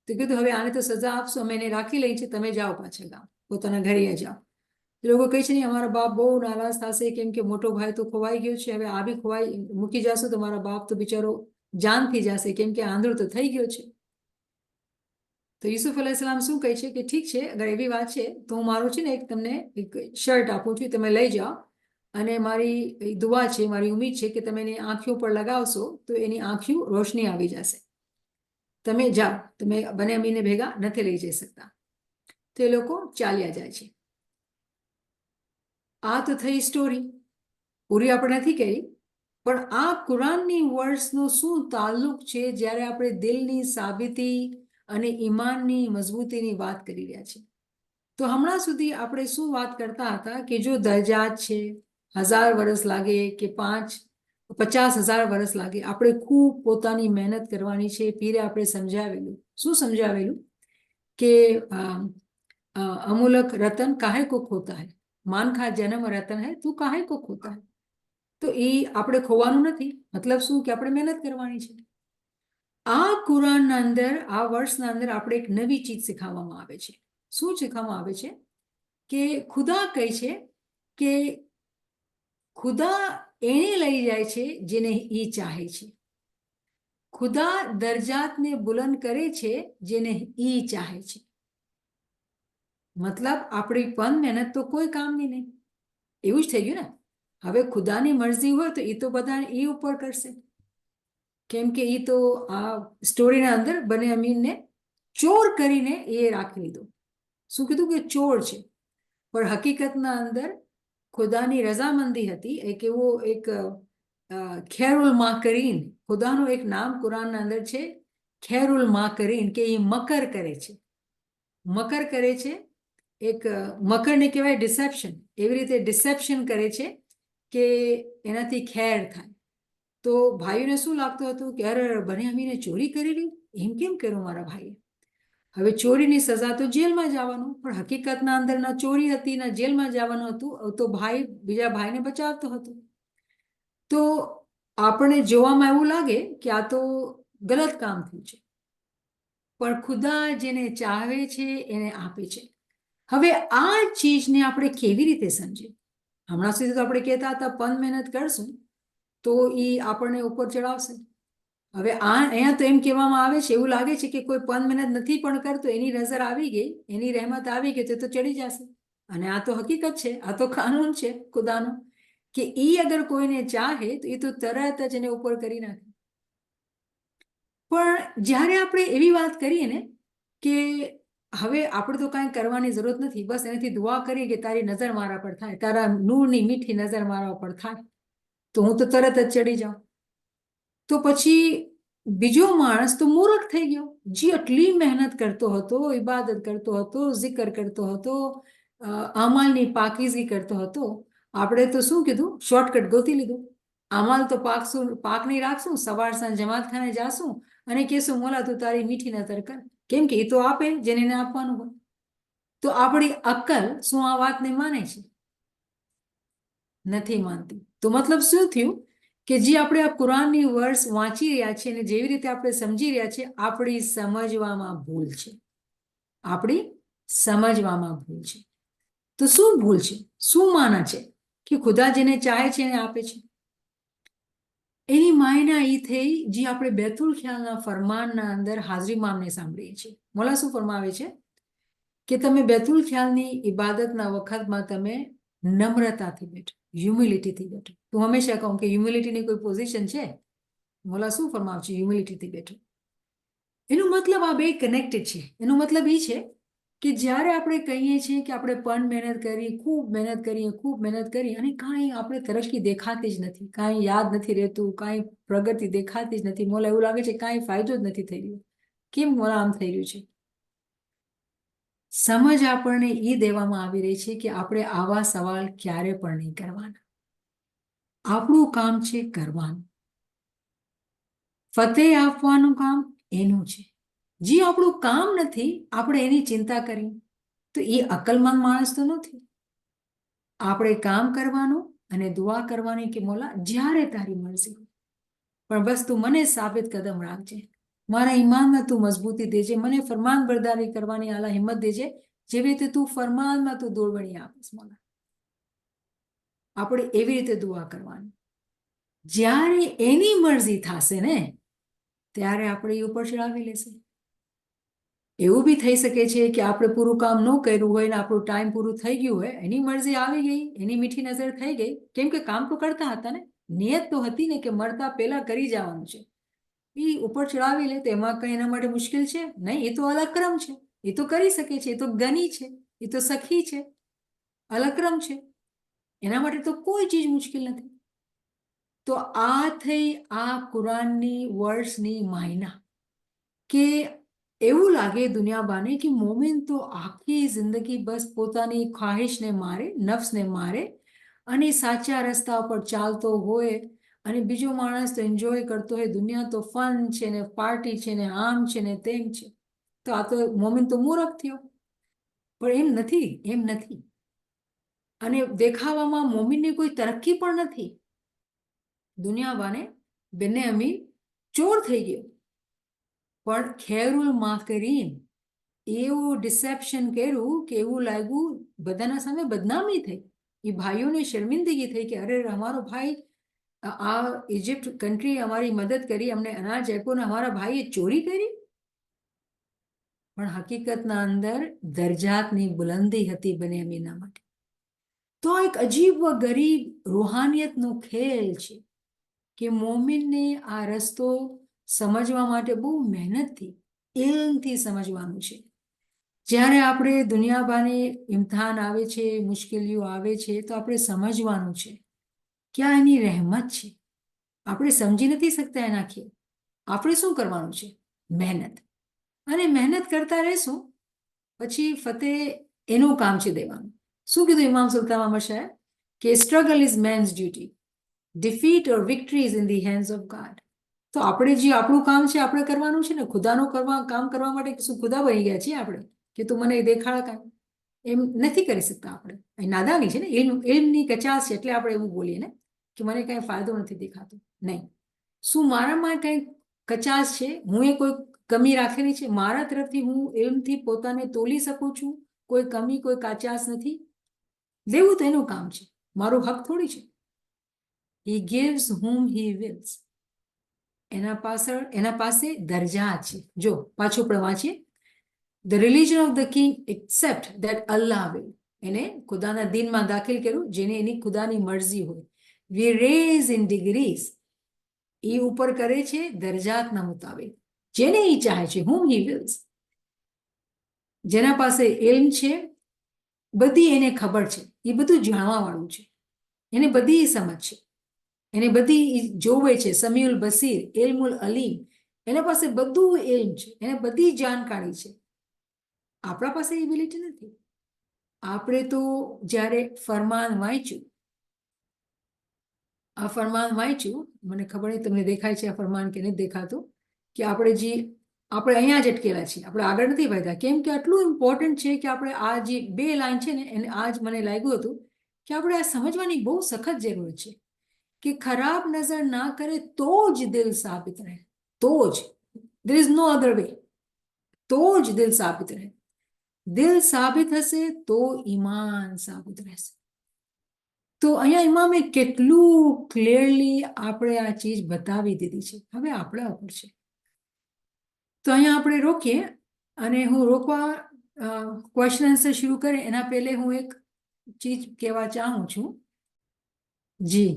તો કીધું હવે આને તો સજા આપશો, અમે એને રાખી લઈ છે, તમે જાઓ પાછા ગામ, પોતાના ઘરે જાઓ. લોકો કહે છે નહીં, અમારા બાપ બહુ નારાજ થશે, કેમ કે મોટો ભાઈ તો ખોવાઈ ગયો છે, હવે આ બી ખોવાઈ મૂકી જશો તો મારા બાપ તો બિચારો જાનથી જશે, કેમ કે આંધળો તો થઈ ગયો છે. તો યુસુફ અલૈહિસ્સલામ શું કહે છે કે ઠીક છે, અગર એવી વાત છે તો હું મારું છે ને એક તમને એક શર્ટ આપું છું, તમે લઈ જાઓ. અને મારી દુઆ છે, મારી ઉમ્મીદ છે કે તમે એની આંખીઓ પર લગાવશો તો એની આંખીઓ રોશની આવી જશે. તમે જાઓ, તમે બન્યામીનને ભેગા નથી લઈ જઈ શકતા. તો એ લોકો ચાલ્યા જાય છે. આ તો થઈ સ્ટોરી, પૂરી આપણે નથી કરી. પણ આ કુરાનની વર્ડ્સનો શું તાલ્લુક છે જ્યારે આપણે દિલની સાબિતી અને ઈમાનની મજબૂતીની વાત કરી રહ્યા છીએ? તો હમણાં સુધી આપણે શું વાત કરતા હતા કે જો દરજાત છે, 1000 વર્ષ લાગે કે 50,000 વર્ષ લાગે, આપણે ખૂબ પોતાની મહેનત કરવાની છે. પીરે આપણે સમજાવેલું, શું સમજાવેલું કે અમૂલક રતન કાહે કો ખોતા હૈ, માનખા જન્મ રતન હૈ તું કાહે કો ખોતા હૈ. તો એ આપણે ખોવાનું નથી, મતલબ શું કે આપણે મહેનત કરવાની છે. આ કુરાનના અંદર, આ વર્ષના અંદર આપણે એક નવી ચીજ શીખવવામાં આવે છે. શું શીખવવામાં આવે છે કે ખુદા કહે છે કે ખુદા એને લઈ જાય છે જેને એ ચાહે છે. ખુદા દરજાતને બુલંદ કરે છે જેને એ ચાહે છે. મતલબ આપણી પણ મહેનત તો કોઈ કામની નહીં, એવું જ થઈ ગયું ને. હવે ખુદાની મરજી હોય તો એ તો બધા એ ઉપર કરશે, કેમ કે એ તો આ સ્ટોરીના અંદર બન્યામીનને ચોર કરીને એ રાખી લીધો. શું કીધું કે ચોર છે, પણ હકીકતના અંદર ખુદાની રઝામંદી હતી, એક એવો એક ખેરુલ માકરીન, ખુદાનું એક નામ કુરાનના અંદર છે ખેરુલ માકરીન, કે એ મકર કરે છે, મકર કરે છે. એક મકરને કહેવાય ડિસેપ્શન, એવી રીતે ડિસેપ્શન કરે છે કે એનાથી ખેર થાય. તો ભાઈઓને શું લાગતું હતું કે અરે બન્યામીને ચોરી કરેલી, એમ કેમ કર્યું મારા ભાઈએ? હવે ચોરીની સજા તો જેલમાં જવાનું, પણ હકીકતના અંદર ના ચોરી હતી ના જેલમાં જવાનું હતું, તો ભાઈ બીજા ભાઈને બચાવતો હતો. તો આપણે જોવામાં એવું લાગે કે આ તો ગલત કામ થયું છે, પણ ખુદા જેને ચાહે છે એને આપે છે. હવે આ ચીજને આપણે કેવી રીતે સમજીએ? હમણાં સુધી તો આપણે કહેતા હતા પન મહેનત કરશું તો એ આપણને ઉપર ચડાવશે. હવે અહીંયા તો એમ કહેવામાં આવે છે, એવું લાગે છે કે કોઈ પન મહેનત નથી પણ કરતો, એની નજર આવી ગઈ, એની રહેમત આવી ગઈ તો ચડી જશે. અને આ તો હકીકત છે, આ તો કાનૂન છે ખુદાનો, કે એ અગર કોઈને ચાહે તો એ તો તરત જ એને ઉપર કરી નાખે. પણ જ્યારે આપણે એવી વાત કરીએ ને કે હવે આપણે તો કાંઈ કરવાની જરૂરત નથી, બસ એનાથી દુઆ કરીએ કે તારી નજર મારા પર થાય, તારા નૂરની મીઠી નજર મારા પર થાય, તો હું તો તરત જ ચડી જાઉં. તો પછી બીજો માણસ તો મૂર્ખ થઈ ગયો, જે આટલી મહેનત કરતો હતો, ઇબાદત કરતો હતો, zikr કરતો હતો, અમાલની પાકીઝગી કરતો હતો. આપણે તો શું કીધું, શોર્ટકટ ગોતી લીધું. અમાલ તો પાક નહીં રાખશું, સવાર સાંજ જમાતખાને જાશું અને કહેશું મોલા તું તારી મીઠી નજર કર, કેમ કે એ તો આપે જેને એને આપવાનું હોય. તો આપણી અક્કલ શું આ વાતને માને છે? નથી માનતી. તો મતલબ શું થયું કે જે આપણે આ કુરાનની વર્સ વાંચી રહ્યા છીએ અને જેવી રીતે આપણે સમજી રહ્યા છીએ, આપણી સમજવામાં ભૂલ છે, આપણી સમજવામાં ભૂલ છે. તો શું ભૂલ છે, શું માના છે કે ખુદા જેને ચાહે છે એને આપે છે? એની માયના એ થઈ જે આપણે બેતુલ ખ્યાલના ફરમાનના અંદર હાજરી મામને સાંભળીએ છીએ. મોલા શું ફરમાવે છે કે તમે બેતુલ ખ્યાલની ઇબાદતના વખતમાં તમે નમ્રતાથી બેઠો, હ્યુમિલિટીથી બેઠો. તો હંમેશા કહું કે હ્યુમિલિટીની કોઈ પોઝિશન છે? મોલા શું ફરમાવે છે? હ્યુમિલિટીથી બેઠો. એનો મતલબ આ બે કનેક્ટેડ છે. એનો મતલબ એ છે કે જ્યારે આપણે કહીએ છીએ કે આપણે પણ મહેનત કરી, ખૂબ મહેનત કરી અને કાંઈ આપણે તરક્કી દેખાતી જ નથી, કાંઈ યાદ નથી રહેતું, કાંઈ પ્રગતિ દેખાતી જ નથી, મોલા એવું લાગે છે કાંઈ ફાયદો જ નથી થઈ રહ્યો. કેમ મોલા આમ થઈ રહ્યું છે? સમજ આપણને એ દેવામાં આવી રહી છે કે આપણે આવા સવાલ ક્યારે પણ નહીં કરવાના. આપણું કામ છે કરવાનું, ફતેહ આપવાનું કામ એનું છે. જે આપણું કામ નથી આપણે એની ચિંતા કરી તો એ અકલમંદ માણસ તો નથી. આપણે કામ કરવાનું અને દુઆ કરવાની કે મોલા જ્યારે તારી મરજી હોય, પણ બસ તું મને સાબિત કદમ રાખજે, મારા ઈમાનમાં તું મજબૂતી દેજે, મને ફરમાન બરદારી કરવાની આલા હિંમત દેજે, જેવી રીતે તું ફરમાનમાં તું દોરવણી આપીશ મોલા. આપણે એવી રીતે દુઆ કરવાની. જ્યારે એની મરજી થશે ને ત્યારે આપણે એ ઉપર ચડાવી લેશે. એવું બી થઈ શકે છે કે આપણે પૂરું કામ ન કર્યું હોય ને આપણું ટાઈમ પૂરું થઈ ગયું હોય, એની મરજી આવી ગઈ, એની મીઠી નજર થઈ ગઈ, કેમ કે કામ તો કરતા હતા ને, નિયત તો હતી ને કે મળતા પહેલા કરી જવાનું છે. એ ઉપર ચડાવી લે તો એમાં કઈ એના માટે મુશ્કેલ છે નહીં. એ તો અલક્રમ છે, એ તો કરી શકે છે, એ તો ગની છે, એ તો સખી છે, અલક્રમ છે, એના માટે તો કોઈ ચીજ મુશ્કેલ નથી. તો આ થઈ આ કુરાનની વર્સની માયના, કે એવું લાગે દુનિયાબાને કે મોમિન તો આખી જિંદગી બસ પોતાની ખ્વાહિશને મારે, નફ્સને મારે અને સાચા રસ્તા પર ચાલતો હોય અને બીજો માણસ તો એન્જોય કરતો હોય, દુનિયા તો ફન છે ને પાર્ટી છે ને આમ છે ને તેમ છે. તો આ તો મોમિન તો મૂર્ખ થયો. પણ એમ નથી, એમ નથી. અને દેખાવામાં મોમિનની કોઈ તરક્કી પણ નથી. દુનિયાબાને બંને અમીર ચોર થઈ ગયો, પણ ખેરુલ માકરીન એવું ડિસેપ્શન કર્યું કે એવું લાગ્યું બધાના સામે બદનામી થઈ. એ ભાઈઓને શર્મિંદગી થઈ કે અરે અમારો ભાઈ આ ઇજિપ્ત કન્ટ્રી અમારી મદદ કરી, અમને અનાજ આપ્યું ને અમારા ભાઈએ ચોરી કરી. પણ હકીકતના અંદર દરજાતની બુલંદી હતી બન્યામીનના માટે. તો એક અજીબ વ ગરીબ રૂહાનિયતનો ખેલ છે કે મોમિનને આ રસ્તો સમજવા માટે બહુ મહેનતથી, ઇલ્મથી સમજવાનું છે. જ્યારે આપણે દુનિયાભરની ઇમ્તિહાન આવે છે, મુશ્કેલીઓ આવે છે, તો આપણે સમજવાનું છે કે આ એની રહેમત છે. આપણે સમજી નથી શકતા એના ખેલ. આપણે શું કરવાનું છે? મહેનત. અને મહેનત કરતા રહેશું પછી ફતેહ એનું કામ છે દેવાનું. શું કીધું ઇમામ સુલતાન અહમદ શાહે? કે struggle is man's duty, defeat or victory is in the hands of God. તો આપણે જે આપણું કામ છે આપણે કરવાનું છે ને. ખુદાનું કામ કરવા માટે શું ખુદા બની ગયા છીએ આપણે કે તું મને દેખાડ કાંઈ? એમ નથી કરી શકતા આપણે. અહીં નાદાની છે ને, ઇલ્મની કચાશ છે, એટલે આપણે એવું બોલીએ ને કે મને કાંઈ ફાયદો નથી દેખાતો. નહીં, શું મારામાં કંઈ કચાશ છે? હું એ કોઈ કમી રાખેલી છે મારા તરફથી? હું એમથી પોતાને તોલી શકું છું? કોઈ કમી, કોઈ કાચાશ નથી. લેવું તો એનું કામ છે, મારો હક થોડી છે. He gives whom he wills. એના પાસે દરજા છે. જો પાછું આપણે વાંચીએ, The religion of the king except that Allah will. એને ખુદાના દીનમાં દાખલ કર્યું જેને એની ખુદાની મરજી હોય. We raise in degrees. એ ઉપર કરે છે દરજાતના મુતાબિક, જેને એ ચાહે છે. whom he wills. જેના પાસે ઇલ્મ છે, બધી એને ખબર છે, એ બધું જાણવા વાળું છે, એને બધી સમજ છે, એને બધી જોવે છે. સમીઉલ બસીર, ઇલ્મુલ અલીમ, એના પાસે બધું ઇલ્મ છે, એને બધી જાણકારી છે. આપણા પાસે એબિલિટી નથી. આપણે તો જ્યારે ફરમાન વાંચ્યું, આ ફરમાન વાંચ્યું, મને ખબર નહીં તમને દેખાય છે આ ફરમાન કે નથી દેખાતું, કે આપણે અહીંયા જ અટકેલા છીએ, આપણે આગળ નથી વધ્યા. કેમ કે આટલું ઇમ્પોર્ટન્ટ છે કે આપણે આ જે 2 લાઈન છે ને, એને આ જ મને લાગ્યું હતું કે આપણે આ સમજવાની બહુ સખત જરૂર છે કે ખરાબ નજર ના કરે તો જ દિલ સાબિત રહે. તો જ, there is no other way. તો જ દિલ સાબિત રહે. દિલ સાબિત હશે તો ઈમાન સાબિત રહેશે. તો અહીંયા ઇમામે કેટલું ક્લિયરલી આપણે આ ચીજ બતાવી દીધી છે. હવે આપણા ઉપર છે. તો અહીંયા આપણે રોકીએ, અને હું રોકવા ક્વેશ્ચન આન્સર શરૂ કરે એના પહેલે હું એક ચીજ કહેવા ચાહું છું. જી.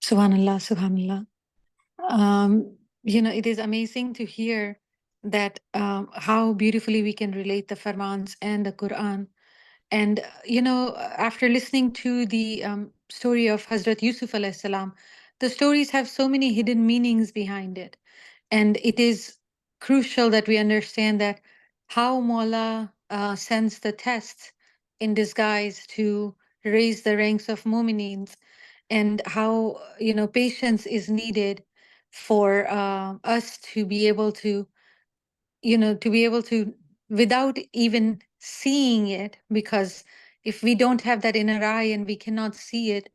Subhanallah, Subhanallah. It is amazing to hear that how beautifully we can relate the Farmans and the Quran. And, after listening to the story of Hazrat Yusuf alayhi salam, the stories have so many hidden meanings behind it. And it is crucial that we understand that how Mawla sends the tests in disguise to raise the ranks of mu'minins, and how, patience is needed for us to be able to, without even seeing it, because if we don't have that inner eye and we cannot see it,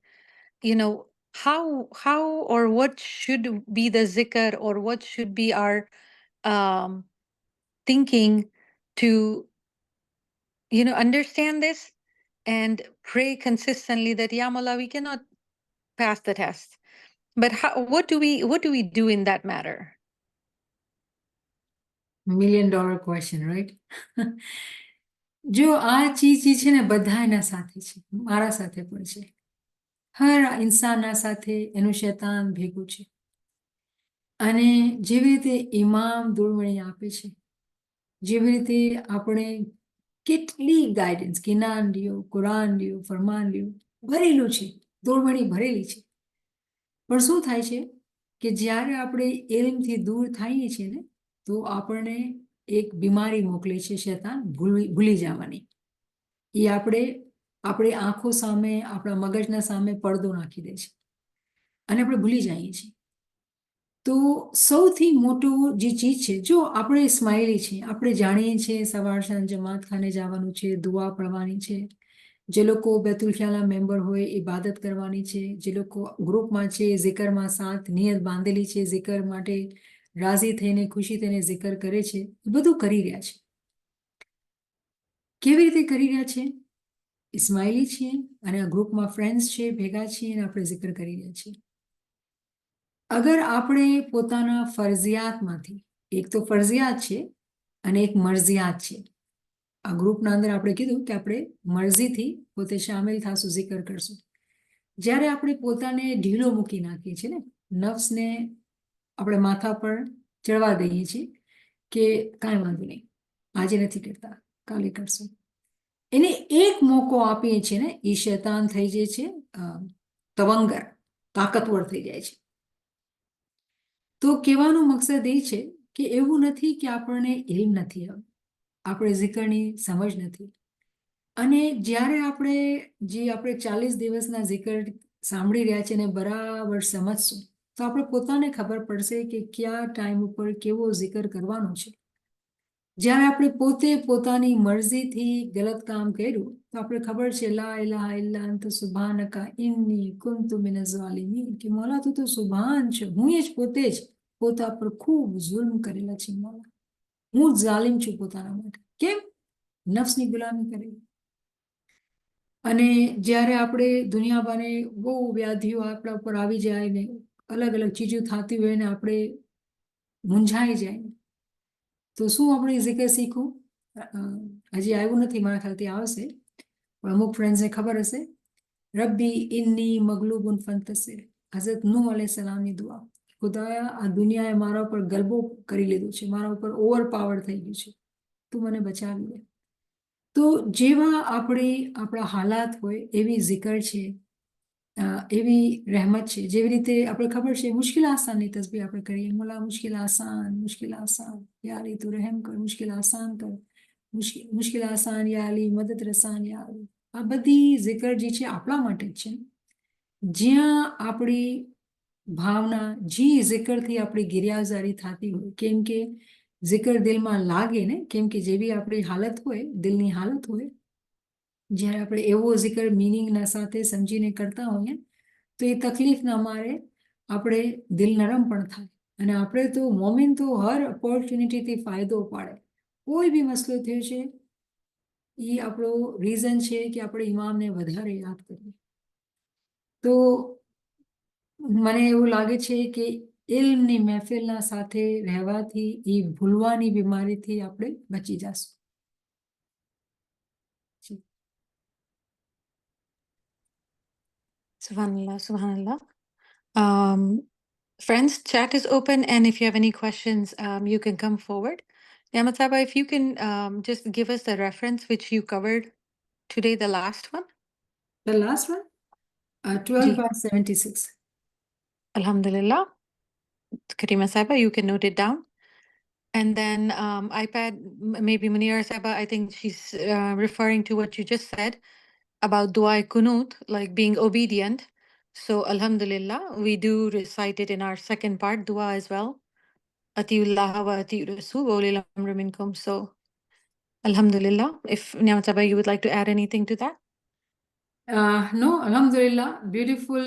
how or what should be the zikr, or what should be our thinking to, understand this and pray consistently that, Ya Mawla, we cannot pass the test. But what do we do in that matter? $1 million question, right? જો આ ચીજ છે ને બધા એના સાથે છે, મારા સાથે પણ છે, હર ઇન્સાનના સાથે એનું શૈતાન ભેગું છે. અને જેવી રીતે ઇમામ દોરવણી આપે છે, જેવી રીતે આપણે કેટલી ગાઈડન્સ, કિનાન લ્યો, કુરાન લ્યો, ફરમાન લ્યો, ભરેલું છે, દોરવણી ભરેલી છે. પણ શું થાય છે કે જ્યારે આપણે ઇલ્મથી દૂર થઈએ છીએ ને, તો આપણને એક બીમારી મોકલે છે શૈતાન, ભૂલી જવાની. એ આપણી આંખો સામે, આપણા મગજના સામે પડદો નાખી દે છે અને આપણે ભૂલી જઈએ છીએ. તો સૌથી મોટું જે ચીજ છે, જો આપણે સ્માઇલી છીએ, આપણે જાણીએ છીએ સવાર સાંજ જમાતખાને જવાનું છે, દુઆ પડવાની છે, જે લોકો બેતુલ ખ્યાલના મેમ્બર હોય ઇબાદત કરવાની છે, જે લોકો ગ્રુપમાં છે ઝિકરમાં સાથ નિયત બાંધેલી છે, ઝિકર માટે રાજી થઈને ખુશી થઈને ઝિકર કરે છે, એ બધું કરી રહ્યા છે. કેવી રીતે કરી રહ્યા છે? સ્માઇલી છીએ અને આ ગ્રુપમાં ફ્રેન્ડ્સ છે, ભેગા છીએ અને આપણે ઝિકર કરી રહ્યા છીએ. અગર આપણે પોતાના ફરજિયાતમાંથી, એક તો ફરજિયાત છે અને એક મરજિયાત છે. આ ગ્રુપના અંદર આપણે કીધું કે આપણે મરજીથી પોતે સામેલ થશું, ઝિકર કરશું. જ્યારે આપણે પોતાને ઢીલો મૂકી નાખીએ છીએ ને, નફ્સને આપણે માથા પર ચડવા દઈએ છીએ, કે કાંઈ વાંધો નહીં, આજે નથી કરતા, કાલે કરશું. એને એક મોકો આપીએ છીએ ને, એ શૈતાન થઈ જાય છે તવંગર, તાકતવર થઈ જાય છે. તો કહેવાનો મકસદ એ છે કે એવું નથી કે આપણને ઇલ્મ નથી, આપણે ઝિકરની સમજ નથી. અને જ્યારે આપણે 40 દિવસના ઝિકર સાંભળી રહ્યા છે ને બરાબર સમજશું, તો આપણે પોતાને ખબર પડશે કે કયા ટાઈમ ઉપર કેવો ઝિકર કરવાનો છે. જ્યારે આપણે પોતે પોતાની મરજીથી ગલત કામ કર્યું તો આપણે ખબર છે લા ઇલાહા ઇલ્લા અંતા સુબ્હાનકા ઇન્ની કુન્તુ મિનઝ ઝાલિમીન, કે મોલા તું તો સુભાન છે, હું જ પોતે જ પોતા પર ખૂબ જુલ્મ કરેલા છે મોલા, હું જ ઝાલિમ છું પોતાના માટે. કેમ? નફ્સની ગુલામી કરી. અને જ્યારે આપણે દુનિયાભરે બહુ વ્યાધિઓ આપણા ઉપર આવી જાય ને અલગ અલગ ચીજો થતી હોય ને આપણે મૂંઝાઈ જાય, તો શું આપણે ઝિકર શીખવું? હજી આવ્યું નથી, મારા ખ્યાલથી આવશે, પણ અમુક ફ્રેન્ડ્સને ખબર હશે. રબ્બી ઇન્ની મગલુબુન ફંતસિર, હઝરત નૂહ અલૈહિસ્સલામની દુઆ. ખુદાયા, આ દુનિયાએ મારા ઉપર ગલબો કરી લીધો છે, મારા ઉપર ઓવર પાવર થઈ ગયું છે, તું મને બચાવી લે. તો જેવા આપણા હાલાત હોય એવી ઝિકર છે, એવી રહેમત છે. જેવી રીતે આપણે ખબર છે મુશ્કિલ આસાનની તસબીહ આપણે કરીએ, મોલા મુશ્કિલ આસાન, યા અલી તું રહેમ કર, મુશ્કિલ આસાન કર, મુશ્કિલ આસાન યા અલી, મદદ રસાન યા અલી. આ બધી ઝિકર જે છે આપણા માટે જ છે. જ્યાં આપણી ભાવના જે ઝિકરથી આપણી ગિરિયાઝારી થતી હોય, કેમ કે ઝિકર દિલમાં લાગે ને, કેમ કે જેવી આપણી હાલત હોય, દિલની હાલત હોય, જ્યારે આપણે એવો ઝિકર મિનિંગના સાથે સમજીને કરતા હોઈએ તો એ તકલીફના મારે આપણે દિલ નરમ પણ થાય. અને આપણે તો મોમિન તો હર ઓપોર્ચ્યુનિટીથી ફાયદો પાડે. કોઈ બી મસલો થયો છે એ આપણો રીઝન છે કે આપણે ઇમામને વધારે યાદ કરીએ. તો મને એવું લાગે છે કે ઇલ્મની મહેફિલના સાથે રહેવાથી એ ભૂલવાની બીમારીથી આપણે બચી જશું. Subhanallah, Subhanallah. Friends, chat is open, and if you have any questions, you can come forward. Niamat Saba, if you can just give us the reference which you covered today, the last one. The last one? 12.76. Alhamdulillah. Karima Saba, you can note it down. And then iPad, maybe Munira Saba, I think she's referring to what you just said about dua kunut, like being obedient. So Alhamdulillah, we do recite it in our second part, dua as well. Atiullah wa atiur rasul wa ulil amri minkum. So Alhamdulillah, if Niamat Saba, you would like to add anything to that? No, Alhamdulillah, beautiful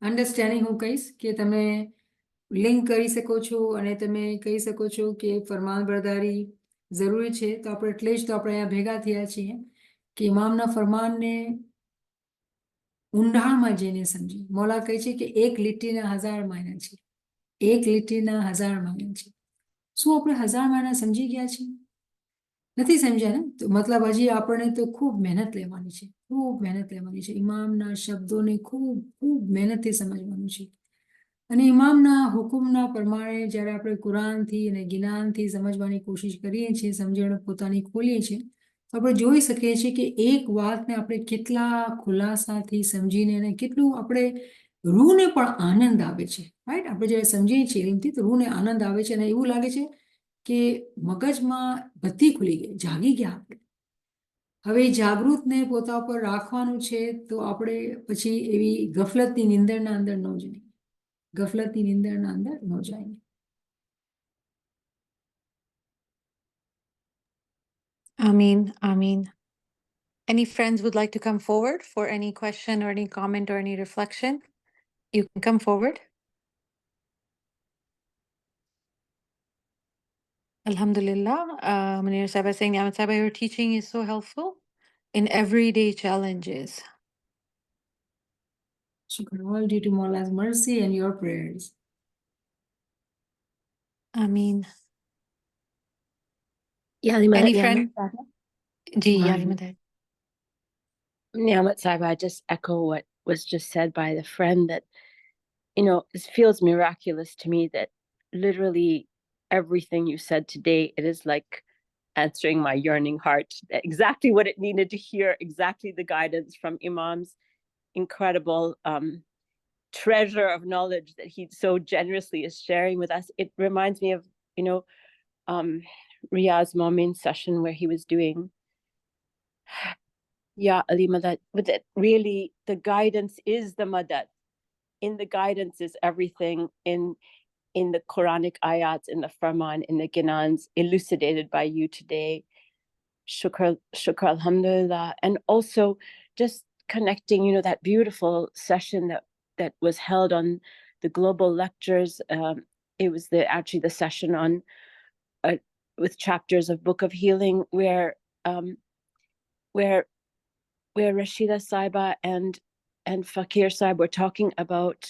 understanding હું કહીશ કે તમે link કરી શકો છો અને તમે કહી શકો છો કે ફરમાનબરદારી જરૂરી છે. તો આપણે એટલે જ તો આપણે અહીંયા ભેગા થયા છીએ કે ઇમામના ફરમાનને ઊંડાણમાં જઈને સમજીએ. મૌલા કહે છે કે એક લીટીના 1000 માયના છે, એક લીટીના 1000 માયના છે. શું આપણે 1000 માયના સમજી ગયા છીએ? નથી સમજ્યા ને? તો મતલબ હજી આપણને તો ખૂબ મહેનત લેવાની છે, ખૂબ મહેનત લેવાની છે. ઇમામના શબ્દોને ખૂબ ખૂબ મહેનતથી સમજવાનું છે. અને ઇમામના હુકુમના પ્રમાણે જ્યારે આપણે કુરાનથી અને જ્ઞાનથી સમજવાની કોશિશ કરીએ છીએ, સમજણ પોતાની ખોલીએ છીએ, તો આપણે જોઈ શકીએ છીએ કે એક વાતને આપણે કેટલા ખુલાસાથી સમજીને અને કેટલું આપણે રૂહને પણ આનંદ આવે છે. રાઈટ? આપણે જ્યારે સમજીએ છીએ એમથી તો રૂહને આનંદ આવે છે અને એવું લાગે છે કે મગજમાં બત્તી ખુલી ગઈ, જાગી ગયા આપણે. હવે જાગૃતને પોતા પર રાખવાનું છે તો આપણે પછી એવી ગફલતની નિંદરના અંદર ન જઈએ, ગફલતની નિંદરના અંદર ન જઈએ. Ameen, Ameen. Any friends would like to come forward for any question or any comment or any reflection? You can come forward. Alhamdulillah. Munir Saba saying, Niamat Saba, your teaching is so helpful in everyday challenges. Shukran, all due to Maula's mercy and your prayers. Ameen. Any friend? Ji, Niamat Sahib, I just echo what was just said by the friend that, it feels miraculous to me that literally everything you said today. It is like answering my yearning heart, exactly what it needed to hear, exactly the guidance from Imam's incredible treasure of knowledge that he so generously is sharing with us. It reminds me of, Riyaz Momin's session where he was doing, Ali Madad, but that really the guidance is the madad. In the guidance is everything in the Quranic ayats, in the Farman, in the Ginans, elucidated by you today. Shukr alhamdulillah. And also just connecting, that beautiful session that was held on the global lectures. It was actually the session on with chapters of Book of Healing, where Rashida Saiba and Fakir Saib were talking about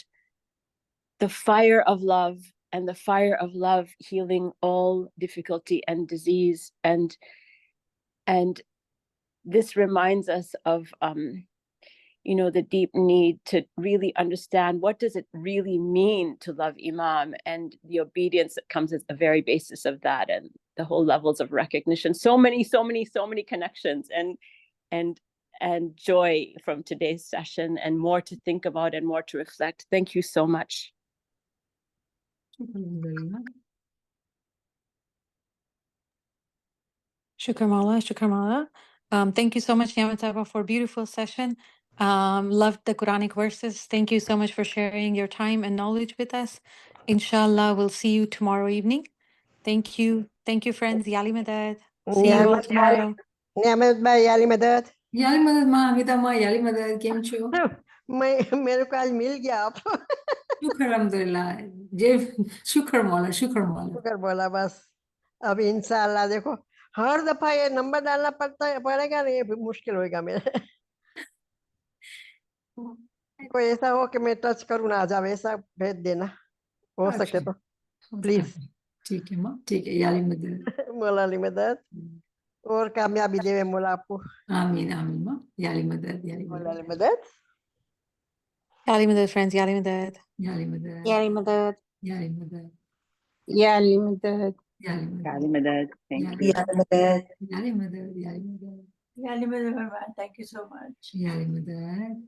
the fire of love, and the fire of love healing all difficulty and disease. And this reminds us of the deep need to really understand what does it really mean to love Imam, and the obedience that comes as the very basis of that, and the whole levels of recognition. So many connections and joy from today's session, and more to think about and more to reflect. Thank you so much. Shukr Mawla. Thank you so much, Niamat Sahaba, for a beautiful session. Loved the Quranic verses. Thank you so much for sharing your time and knowledge with us. Inshallah, we'll see you tomorrow evening. Thank you. Thank you, friends. Yali Madad. See you all tomorrow. Niamat bhai, Yali Madad. Yali Madad ma, Amita ma, Yali Madad, કેમ છો? मेरे को आज मिल गया आप. शुक्र अल्हम्दुलिल्लाह. जय शुक्र मौला. शुक्र बोला बस. अब इंशाल्लाह देखो हर दफा ये नंबर डालना पड़ेगा नहीं, ये मुश्किल होगा मेरे. कोई ऐसा हो कि मैं टच करूँ ना आ जावे, ऐसा भेज देना हो सके तो प्लीज. ठीक है माँ, ठीक है. याली मदद. मौला अली मदद और कामयाबी देवे मौला आपको. आमीन आमीन माँ. याली मदद. मौला अली मदद. Yali Madad, friends. Yali Madad. याली मदद. Yali Madad. याली मदद. Yali Madad. याली मदद. Yali Madad. Thank you. याली मदद. याली मदद. याली मदद. Yali Madad. Thank you so much. याली मदद.